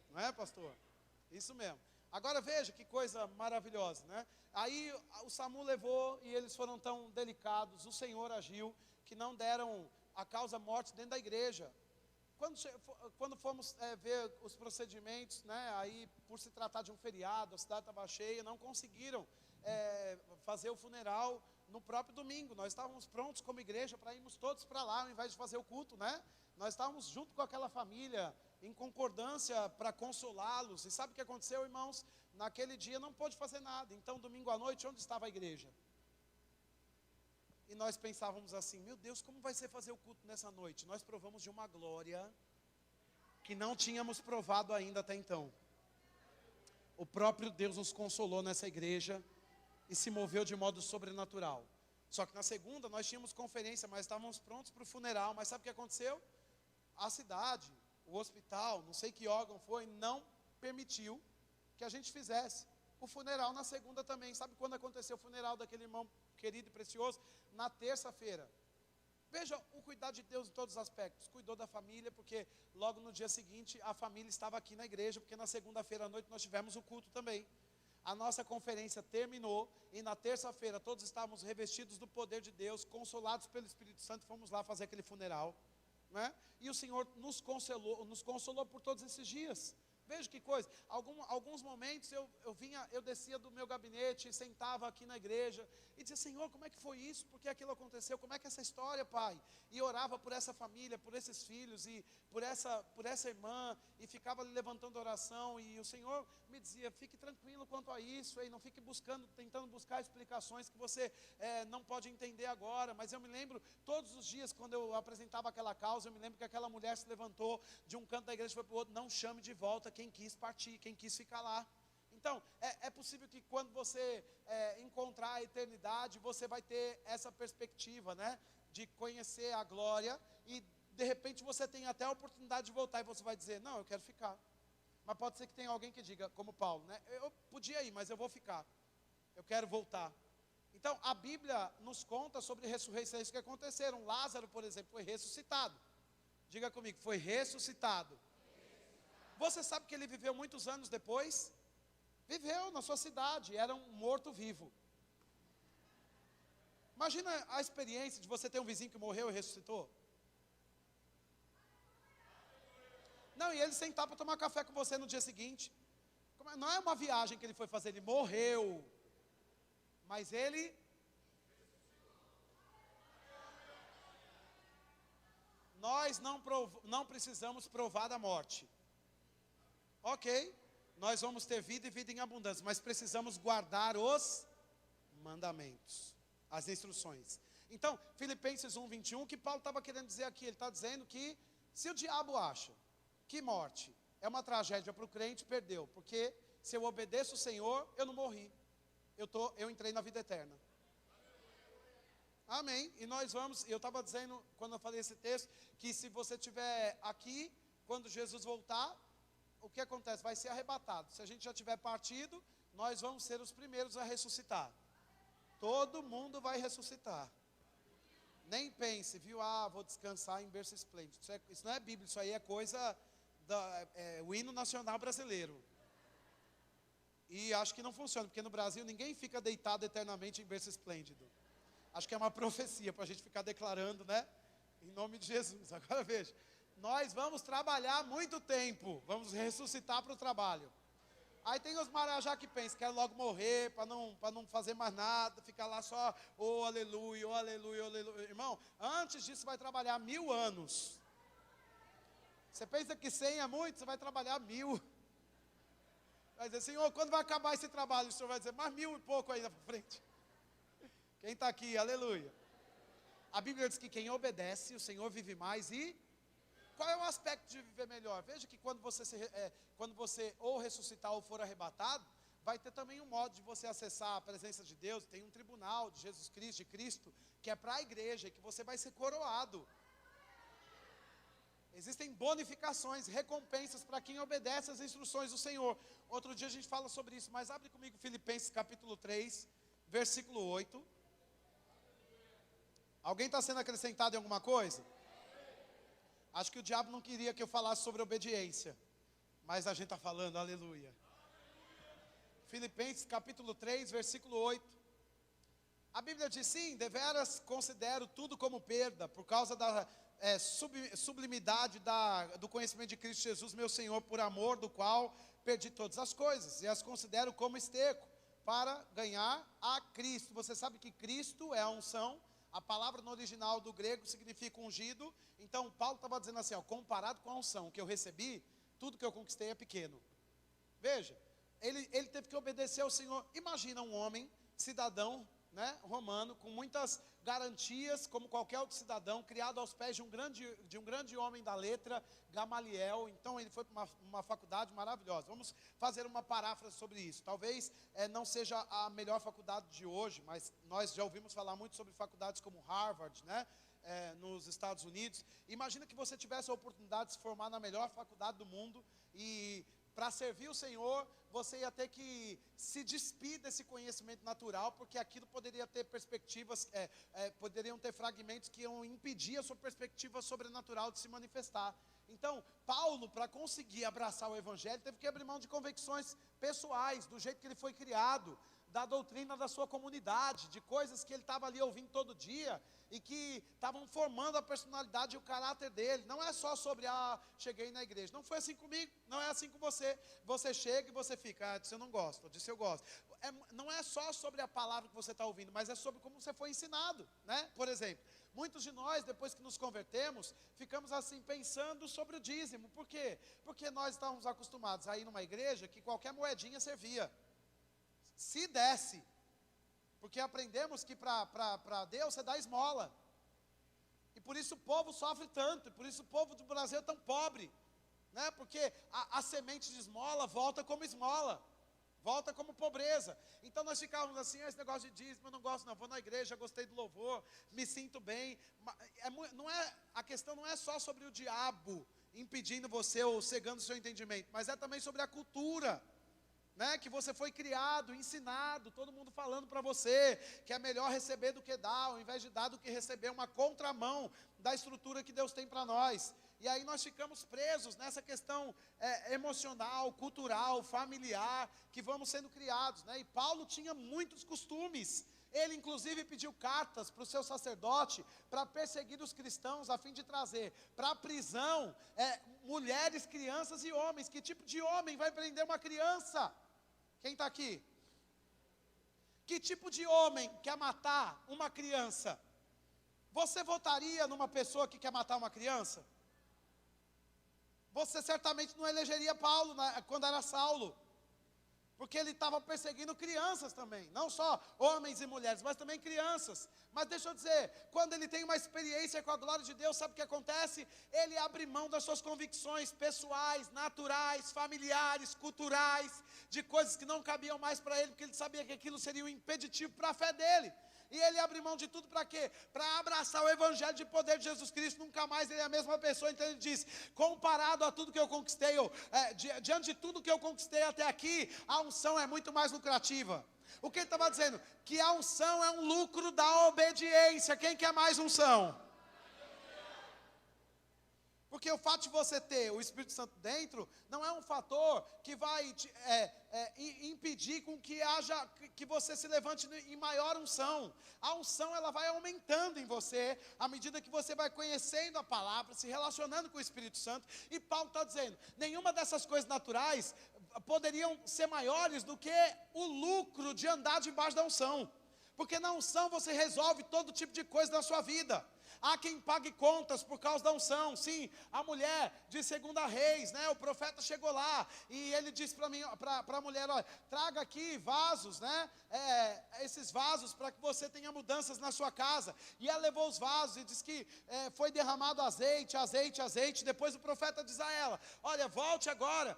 Não é, pastor? Isso mesmo. Agora veja que coisa maravilhosa, né? Aí o SAMU levou e eles foram tão delicados. O Senhor agiu que não deram a causa morte dentro da igreja. Quando fomos ver os procedimentos, né? Aí por se tratar de um feriado, a cidade estava cheia, não conseguiram fazer o funeral no próprio domingo. Nós estávamos prontos como igreja para irmos todos para lá, ao invés de fazer o culto, né? Nós estávamos junto com aquela família, em concordância para consolá-los. E sabe o que aconteceu, irmãos? Naquele dia não pôde fazer nada. Então, domingo à noite, onde estava a igreja? E nós pensávamos assim: meu Deus, como vai ser fazer o culto nessa noite? Nós provamos de uma glória que não tínhamos provado ainda até então. O próprio Deus nos consolou nessa igreja e se moveu de modo sobrenatural. Só que na segunda nós tínhamos conferência, mas estávamos prontos para o funeral. Mas sabe o que aconteceu? A cidade, o hospital, não sei que órgão foi, não permitiu que a gente fizesse o funeral na segunda também. Sabe quando aconteceu o funeral daquele irmão querido e precioso? Na terça-feira. Veja o cuidado de Deus em todos os aspectos. Cuidou da família, porque logo no dia seguinte a família estava aqui na igreja, porque na segunda-feira à noite nós tivemos o culto também. A nossa conferência terminou e na terça-feira todos estávamos revestidos do poder de Deus, consolados pelo Espírito Santo, fomos lá fazer aquele funeral, né? E o Senhor nos consolou por todos esses dias. Veja que coisa. Alguns momentos eu descia do meu gabinete, sentava aqui na igreja e dizia: Senhor, como é que foi isso? Por que aquilo aconteceu? Como é que é essa história, Pai? E orava por essa família, por esses filhos e por essa irmã, e ficava levantando oração. E o Senhor me dizia: fique tranquilo quanto a isso, não fique tentando buscar explicações que você não pode entender agora. Mas eu me lembro, todos os dias quando eu apresentava aquela causa, eu me lembro que aquela mulher se levantou de um canto da igreja e foi para o outro: não chame de volta quem quis partir, quem quis ficar lá. Então, é possível que quando você encontrar a eternidade, você vai ter essa perspectiva, né? De conhecer a glória e de repente você tem até a oportunidade de voltar e você vai dizer: não, eu quero ficar. Mas pode ser que tenha alguém que diga, como Paulo, né? Eu podia ir, mas eu vou ficar. Eu quero voltar. Então, a Bíblia nos conta sobre ressurreições que aconteceram. Lázaro, por exemplo, foi ressuscitado. Diga comigo, foi ressuscitado. Você sabe que ele viveu muitos anos depois? Viveu na sua cidade, era um morto-vivo. Imagina a experiência de você ter um vizinho que morreu e ressuscitou. Não, e ele sentar para tomar café com você no dia seguinte. Não é uma viagem que ele foi fazer, ele morreu. Mas ele... Nós não precisamos provar da morte. Ok, nós vamos ter vida e vida em abundância, mas precisamos guardar os mandamentos, as instruções. Então, Filipenses 1:21, o que Paulo estava querendo dizer aqui? Ele está dizendo que se o diabo acha que morte é uma tragédia para o crente, perdeu. Porque se eu obedeço o Senhor, eu não morri. Eu entrei na vida eterna. Amém. E nós vamos, eu estava dizendo, quando eu falei esse texto, que se você estiver aqui, quando Jesus voltar, o que acontece? Vai ser arrebatado. Se a gente já tiver partido, nós vamos ser os primeiros a ressuscitar. Todo mundo vai ressuscitar. Nem pense, viu? Vou descansar em berço esplêndido. Isso não é Bíblia, isso aí é coisa o hino nacional brasileiro. E acho que não funciona, porque no Brasil ninguém fica deitado eternamente em berço esplêndido. Acho que é uma profecia para a gente ficar declarando, né? Em nome de Jesus. Agora veja, nós vamos trabalhar muito tempo, vamos ressuscitar para o trabalho. Aí tem os marajá que pensam, quero logo morrer, para não fazer mais nada, ficar lá só, oh aleluia, oh aleluia, oh aleluia. Irmão, antes disso vai trabalhar 1000 anos. Você pensa que 100 é muito, você vai trabalhar 1000. Vai dizer, Senhor, quando vai acabar esse trabalho? O Senhor vai dizer, mais 1000 e pouco ainda para frente. Quem está aqui, aleluia. A Bíblia diz que quem obedece, o Senhor vive mais e... Qual é o aspecto de viver melhor? Veja que quando você ou ressuscitar ou for arrebatado, vai ter também um modo de você acessar a presença de Deus. Tem um tribunal de Jesus Cristo, de Cristo, que é para a igreja, que você vai ser coroado. Existem bonificações, recompensas para quem obedece às instruções do Senhor. Outro dia a gente fala sobre isso, mas abre comigo Filipenses capítulo 3, versículo 8. Alguém está sendo acrescentado em alguma coisa? Acho que o diabo não queria que eu falasse sobre obediência, mas a gente está falando, aleluia. Filipenses capítulo 3, versículo 8. A Bíblia diz, sim, deveras considero tudo como perda, por causa da sublimidade do conhecimento de Cristo Jesus, meu Senhor, por amor do qual perdi todas as coisas, e as considero como esterco, para ganhar a Cristo. Você sabe que Cristo é a unção. A palavra no original do grego significa ungido. Então Paulo estava dizendo assim, comparado com a unção que eu recebi, tudo que eu conquistei é pequeno. Veja, ele teve que obedecer ao Senhor. Imagina um homem, cidadão, né, romano, com muitas garantias, como qualquer outro cidadão, criado aos pés de um grande homem da letra, Gamaliel. Então ele foi para uma faculdade maravilhosa. Vamos fazer uma paráfrase sobre isso. Talvez não seja a melhor faculdade de hoje, mas nós já ouvimos falar muito sobre faculdades como Harvard, né, nos Estados Unidos. Imagina que você tivesse a oportunidade de se formar na melhor faculdade do mundo e... para servir o Senhor, você ia ter que se despir desse conhecimento natural, porque aquilo poderia ter perspectivas, poderiam ter fragmentos que iam impedir a sua perspectiva sobrenatural de se manifestar. Então, Paulo, para conseguir abraçar o Evangelho, teve que abrir mão de convicções pessoais, do jeito que ele foi criado, da doutrina da sua comunidade, de coisas que ele estava ali ouvindo todo dia, e que estavam formando a personalidade e o caráter dele. Não é só sobre, cheguei na igreja. Não foi assim comigo, não é assim com você. Você chega e você fica, disso eu não gosto, disso eu gosto. Não é só sobre a palavra que você está ouvindo, mas é sobre como você foi ensinado, né? Por exemplo, muitos de nós, depois que nos convertemos, ficamos assim, pensando sobre o dízimo. Por quê? Porque nós estávamos acostumados a ir numa igreja que qualquer moedinha servia. Se desse, porque aprendemos que para Deus você dá esmola, e por isso o povo sofre tanto, e por isso o povo do Brasil é tão pobre, né? Porque a semente de esmola volta como esmola, volta como pobreza. Então nós ficávamos assim, esse negócio de dízimo eu não gosto não, vou na igreja, gostei do louvor, me sinto bem. A questão não é só sobre o diabo impedindo você ou cegando o seu entendimento, mas é também sobre a cultura, né, que você foi criado, ensinado, todo mundo falando para você que é melhor receber do que dar, ao invés de dar do que receber, uma contramão da estrutura que Deus tem para nós. E aí nós ficamos presos nessa questão emocional, cultural, familiar, que vamos sendo criados, né? E Paulo tinha muitos costumes. Ele inclusive pediu cartas para o seu sacerdote para perseguir os cristãos, a fim de trazer para a prisão mulheres, crianças e homens. Que tipo de homem vai prender uma criança? Quem está aqui? Que tipo de homem quer matar uma criança? Você votaria numa pessoa que quer matar uma criança? Você certamente não elegeria Paulo quando era Saulo, porque ele estava perseguindo crianças também, não só homens e mulheres, mas também crianças. Mas deixa eu dizer, quando ele tem uma experiência com a glória de Deus, sabe o que acontece? Ele abre mão das suas convicções pessoais, naturais, familiares, culturais, de coisas que não cabiam mais para ele, porque ele sabia que aquilo seria um impeditivo para a fé dele. E ele abre mão de tudo para quê? Para abraçar o evangelho de poder de Jesus Cristo. Nunca mais ele é a mesma pessoa. Então ele diz, comparado a tudo que eu conquistei, diante de tudo que eu conquistei até aqui, a unção é muito mais lucrativa. O que ele estava dizendo? Que a unção é um lucro da obediência. Quem quer mais unção? Porque o fato de você ter o Espírito Santo dentro, não é um fator que vai impedir com que você se levante em maior unção. A unção, ela vai aumentando em você, à medida que você vai conhecendo a palavra, se relacionando com o Espírito Santo. E Paulo está dizendo, nenhuma dessas coisas naturais poderiam ser maiores do que o lucro de andar debaixo da unção. Porque na unção você resolve todo tipo de coisa na sua vida. Há quem pague contas por causa da unção. Sim, a mulher de 2 Reis, né? O profeta chegou lá e ele disse para a mulher, olha, traga aqui vasos, né? Esses vasos para que você tenha mudanças na sua casa. E ela levou os vasos e diz que foi derramado azeite. Depois o profeta diz a ela, olha, volte agora,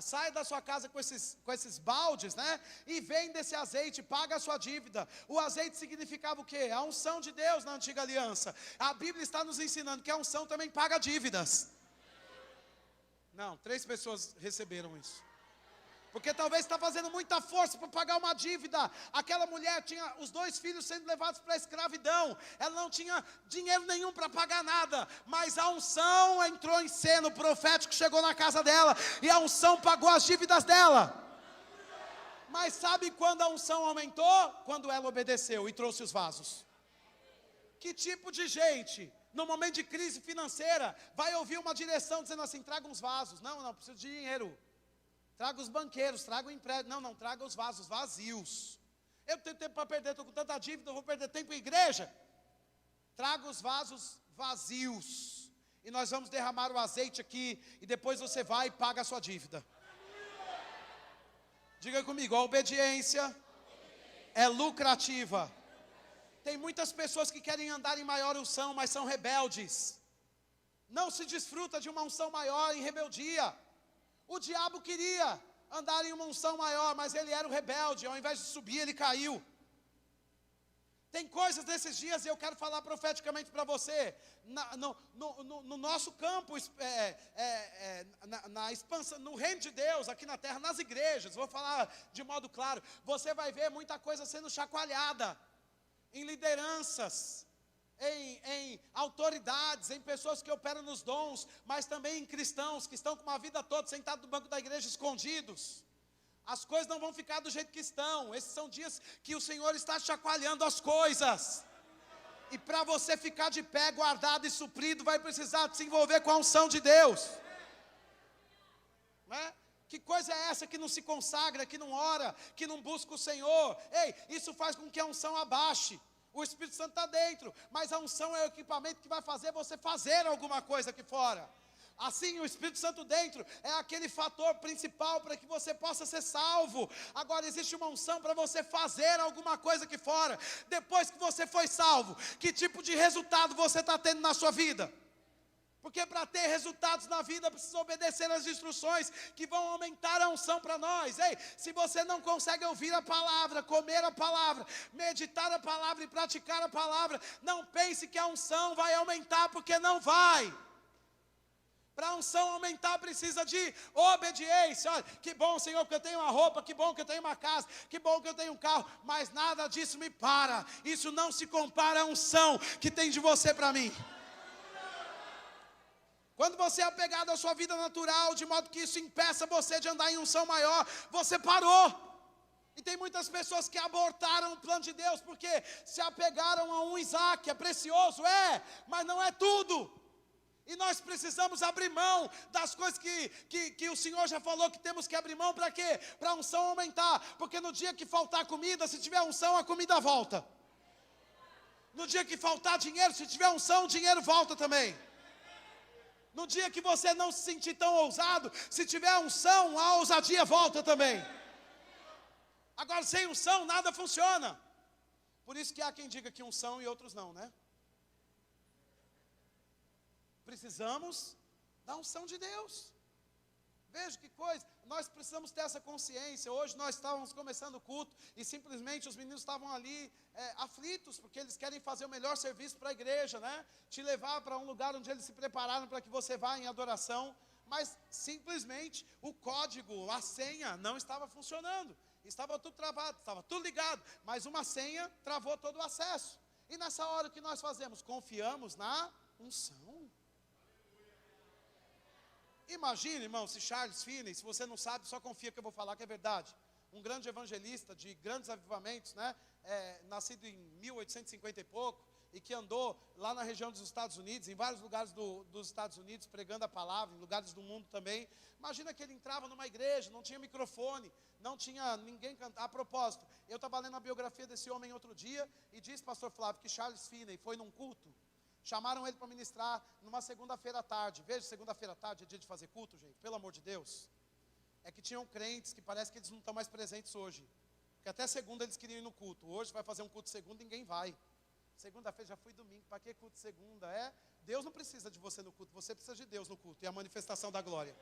saia da sua casa com esses baldes, né? E vende esse azeite, paga a sua dívida. O azeite significava o quê? A unção de Deus na antiga aliança. A Bíblia está nos ensinando que a unção também paga dívidas. Não, 3 pessoas receberam isso. Porque talvez está fazendo muita força para pagar uma dívida. Aquela mulher tinha os 2 filhos sendo levados para a escravidão. Ela não tinha dinheiro nenhum para pagar nada. Mas a unção entrou em cena. O profético chegou na casa dela. E a unção pagou as dívidas dela. Mas sabe quando a unção aumentou? Quando ela obedeceu e trouxe os vasos. Que tipo de gente, no momento de crise financeira, vai ouvir uma direção dizendo assim, traga uns vasos. Não, preciso de dinheiro. Traga os banqueiros, traga o empréstimo. Não, traga os vasos vazios. Eu não tenho tempo para perder, estou com tanta dívida, eu vou perder tempo em igreja. Traga os vasos vazios. E nós vamos derramar o azeite aqui, e depois você vai e paga a sua dívida. Diga comigo, a obediência é lucrativa. Tem muitas pessoas que querem andar em maior unção, mas são rebeldes. Não se desfruta de uma unção maior em rebeldia. O diabo queria andar em uma unção maior, mas ele era o rebelde. Ao invés de subir, ele caiu. Tem coisas desses dias, e eu quero falar profeticamente para você, no nosso campo, na expansão, no reino de Deus, aqui na terra, nas igrejas, vou falar de modo claro, você vai ver muita coisa sendo chacoalhada. Em lideranças, em autoridades, em pessoas que operam nos dons, mas também em cristãos que estão com uma vida toda sentados no banco da igreja escondidos. As coisas não vão ficar do jeito que estão. Esses são dias que o Senhor está chacoalhando as coisas. E para você ficar de pé, guardado e suprido, vai precisar se envolver com a unção de Deus. Né? Que coisa é essa que não se consagra, que não ora, que não busca o Senhor? Ei, isso faz com que a unção abaixe. O Espírito Santo está dentro, mas a unção é o equipamento que vai fazer você fazer alguma coisa aqui fora. Assim, o Espírito Santo dentro é aquele fator principal para que você possa ser salvo. Agora existe uma unção para você fazer alguma coisa aqui fora. Depois que você foi salvo, que tipo de resultado você está tendo na sua vida? Porque para ter resultados na vida, precisa obedecer às instruções que vão aumentar a unção para nós. Ei, se você não consegue ouvir a palavra, comer a palavra, meditar a palavra e praticar a palavra, não pense que a unção vai aumentar, porque não vai. Para a unção aumentar precisa de obediência. Olha, que bom, Senhor, que eu tenho uma roupa, que bom que eu tenho uma casa, que bom que eu tenho um carro, mas nada disso me para. Isso não se compara à unção que tem de você para mim. Quando você é apegado à sua vida natural, de modo que isso impeça você de andar em unção maior, você parou. E tem muitas pessoas que abortaram o plano de Deus, porque se apegaram a um Isaac, é precioso, mas não é tudo. E nós precisamos abrir mão das coisas que o Senhor já falou que temos que abrir mão para quê? Para a unção aumentar, porque no dia que faltar comida, se tiver unção, a comida volta. No dia que faltar dinheiro, se tiver unção, o dinheiro volta também. No dia que você não se sentir tão ousado, se tiver unção, a ousadia volta também. Agora, sem unção, nada funciona. Por isso que há quem diga que unção e outros não, né? Precisamos da unção de Deus. Veja que coisa, nós precisamos ter essa consciência. Hoje nós estávamos começando o culto e simplesmente os meninos estavam ali aflitos, porque eles querem fazer o melhor serviço para a igreja, né? Te levar para um lugar onde eles se prepararam para que você vá em adoração, mas simplesmente o código, a senha não estava funcionando. estava tudo travado, estava tudo ligado, mas uma senha travou todo o acesso. E nessa hora o que nós fazemos? Confiamos na unção. Imagine, irmão, se Charles Finney, se você não sabe, só confia que eu vou falar que é verdade. Um grande evangelista de grandes avivamentos, né? Nascido em 1850 e pouco, e que andou lá na região dos Estados Unidos, em vários lugares dos Estados Unidos, pregando a palavra, em lugares do mundo também. Imagina que ele entrava numa igreja, não tinha microfone, não tinha ninguém cantar. A propósito, eu estava lendo a biografia desse homem outro dia, e diz, pastor Flávio, que Charles Finney foi num culto, chamaram ele para ministrar numa segunda-feira à tarde. Veja, segunda-feira à tarde é dia de fazer culto, gente, pelo amor de Deus. É que tinham crentes que parece que eles não estão mais presentes hoje. Porque até segunda eles queriam ir no culto. Hoje vai fazer um culto segunda, ninguém vai. Segunda-feira já fui domingo, para que culto segunda? Deus não precisa de você no culto, você precisa de Deus no culto. E a manifestação da glória.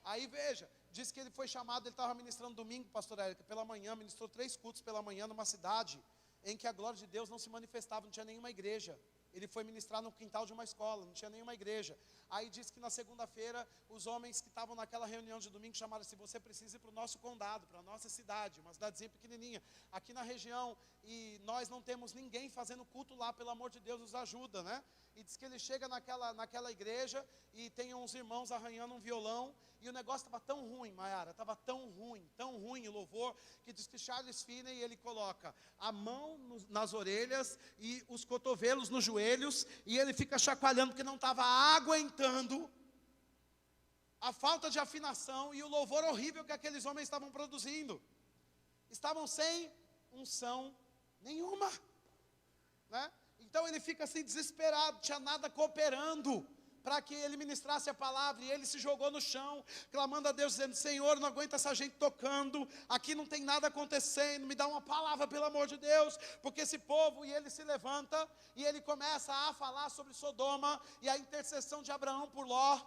Aí veja, diz que ele foi chamado, ele estava ministrando domingo, pastor Érica, pela manhã, ministrou 3 cultos pela manhã numa cidade em que a glória de Deus não se manifestava, não tinha nenhuma igreja. Ele foi ministrar no quintal de uma escola, não tinha nenhuma igreja. Aí disse que na segunda-feira, os homens que estavam naquela reunião de domingo chamaram assim: você precisa ir para o nosso condado, para a nossa cidade, uma cidadezinha pequenininha, aqui na região, e nós não temos ninguém fazendo culto lá, pelo amor de Deus, nos ajuda, né? E diz que ele chega naquela igreja, e tem uns irmãos arranhando um violão, e o negócio estava tão ruim, Maiara, estava tão ruim o louvor, que diz que Charles Finney, ele coloca a mão nas orelhas, e os cotovelos nos joelhos, e ele fica chacoalhando, porque não estava aguentando a falta de afinação, e o louvor horrível que aqueles homens estavam produzindo. Estavam sem unção nenhuma, né? Então ele fica assim desesperado, tinha nada cooperando para que ele ministrasse a palavra, e ele se jogou no chão, clamando a Deus, dizendo: Senhor, não aguento essa gente tocando, aqui não tem nada acontecendo, me dá uma palavra, pelo amor de Deus, porque esse povo. E ele se levanta, e ele começa a falar sobre Sodoma, e a intercessão de Abraão por Ló,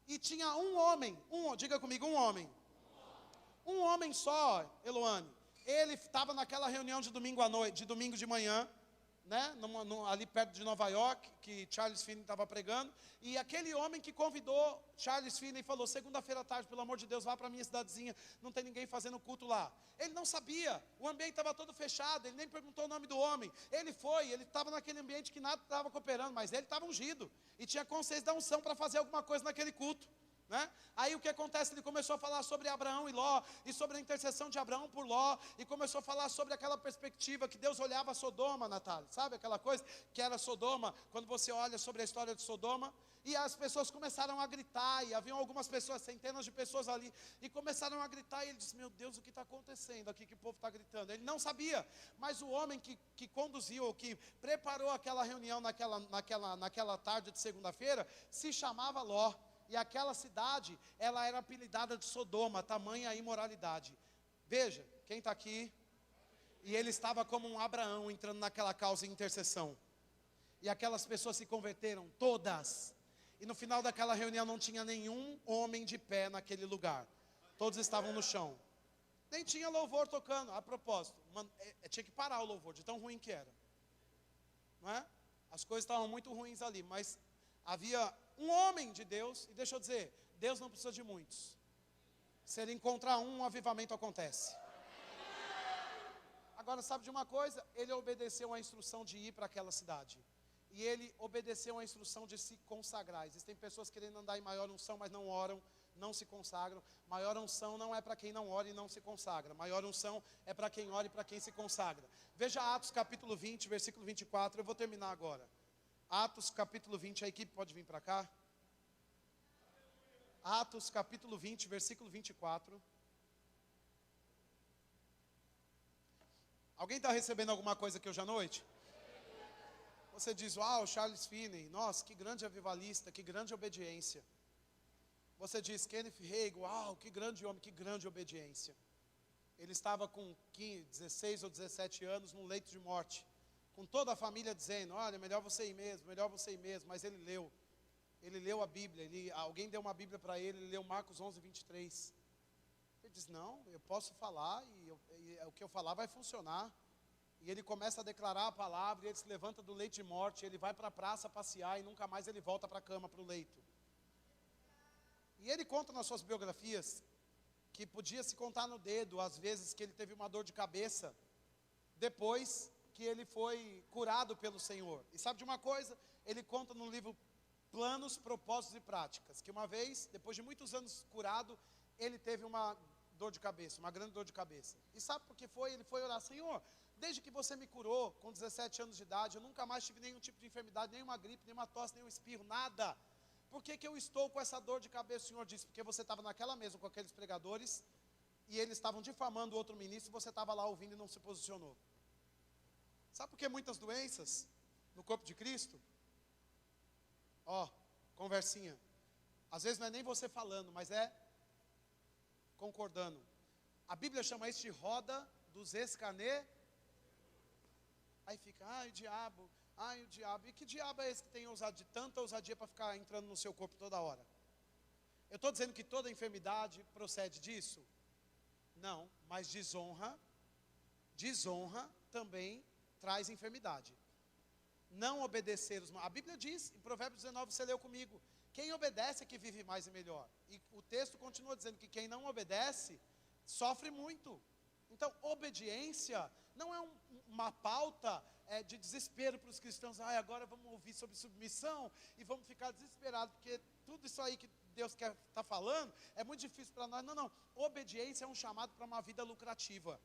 e tinha um homem, diga comigo, um homem só, Eloane. Ele estava naquela reunião de domingo à noite, de domingo de manhã, né, ali perto de Nova York, que Charles Finney estava pregando, e aquele homem que convidou Charles Finney falou: segunda-feira à tarde, pelo amor de Deus, vá para a minha cidadezinha, não tem ninguém fazendo culto lá. Ele não sabia, o ambiente estava todo fechado, ele nem perguntou o nome do homem. Ele estava naquele ambiente que nada estava cooperando, mas ele estava ungido, e tinha consciência da unção para fazer alguma coisa naquele culto, né? Aí o que acontece? Ele começou a falar sobre Abraão e Ló, e sobre a intercessão de Abraão por Ló, e começou a falar sobre aquela perspectiva que Deus olhava Sodoma, Natália, sabe aquela coisa que era Sodoma, quando você olha sobre a história de Sodoma, e as pessoas começaram a gritar, e haviam algumas pessoas, centenas de pessoas ali, e começaram a gritar, e ele disse: meu Deus, o que está acontecendo aqui, que o povo está gritando? Ele não sabia, mas o homem que conduziu, ou que preparou aquela reunião naquela tarde de segunda-feira, se chamava Ló. E aquela cidade, ela era apelidada de Sodoma, tamanha imoralidade. Veja, quem está aqui? E ele estava como um Abraão, entrando naquela causa de intercessão. E aquelas pessoas se converteram, todas. E no final daquela reunião não tinha nenhum homem de pé naquele lugar. Todos estavam no chão. Nem tinha louvor tocando. A propósito, tinha que parar o louvor, de tão ruim que era. Não é? As coisas estavam muito ruins ali, mas havia um homem de Deus, e deixa eu dizer, Deus não precisa de muitos. Se ele encontrar um avivamento acontece. Agora, sabe de uma coisa? Ele obedeceu a instrução de ir para aquela cidade. E ele obedeceu a instrução de se consagrar. Existem pessoas querendo andar em maior unção, mas não oram, não se consagram. Maior unção não é para quem não ora e não se consagra. Maior unção é para quem ora e para quem se consagra. Veja Atos capítulo 20, versículo 24, eu vou terminar agora. Atos capítulo 20, a equipe pode vir para cá. Atos capítulo 20, versículo 24. Alguém está recebendo alguma coisa aqui hoje à noite? Você diz: uau, Charles Finney, nossa, que grande avivalista, que grande obediência. Você diz: Kenneth Hagin, uau, que grande homem, que grande obediência. Ele estava com 16 ou 17 anos num leito de morte, com toda a família dizendo: olha, melhor você ir mesmo, mas ele leu a Bíblia, alguém deu uma Bíblia para ele leu Marcos 11, 23, ele diz: não, eu posso falar, e o que eu falar vai funcionar, e ele começa a declarar a palavra, e ele se levanta do leito de morte, ele vai para a praça passear, e nunca mais ele volta para a cama, para o leito, e ele conta nas suas biografias, que podia se contar no dedo as vezes que ele teve uma dor de cabeça, depois que ele foi curado pelo Senhor. E sabe de uma coisa? Ele conta no livro Planos, Propósitos e Práticas, que uma vez, depois de muitos anos curado, ele teve uma dor de cabeça, uma grande dor de cabeça. E sabe por que foi? Ele foi orar: Senhor, desde que você me curou, com 17 anos de idade, eu nunca mais tive nenhum tipo de enfermidade, nenhuma gripe, nenhuma tosse, nenhum espirro, nada. Por que eu estou com essa dor de cabeça? O Senhor disse: porque você estava naquela mesa com aqueles pregadores, e eles estavam difamando o outro ministro, e você estava lá ouvindo e não se posicionou. Sabe por que muitas doenças no corpo de Cristo? Conversinha. Às vezes não é nem você falando, mas é concordando. A Bíblia chama isso de roda dos escarnecedores. Aí fica: ai o diabo. E que diabo é esse que tem tanta ousadia para ficar entrando no seu corpo toda hora? Eu estou dizendo que toda enfermidade procede disso? Não, mas desonra também traz enfermidade. Não obedecer a Bíblia diz, em Provérbios 19, você leu comigo, quem obedece é que vive mais e melhor. E o texto continua dizendo que quem não obedece, sofre muito. Então, obediência não é uma pauta de desespero para os cristãos. Agora vamos ouvir sobre submissão e vamos ficar desesperados, porque tudo isso aí que Deus está falando é muito difícil para nós. Não. Obediência é um chamado para uma vida lucrativa.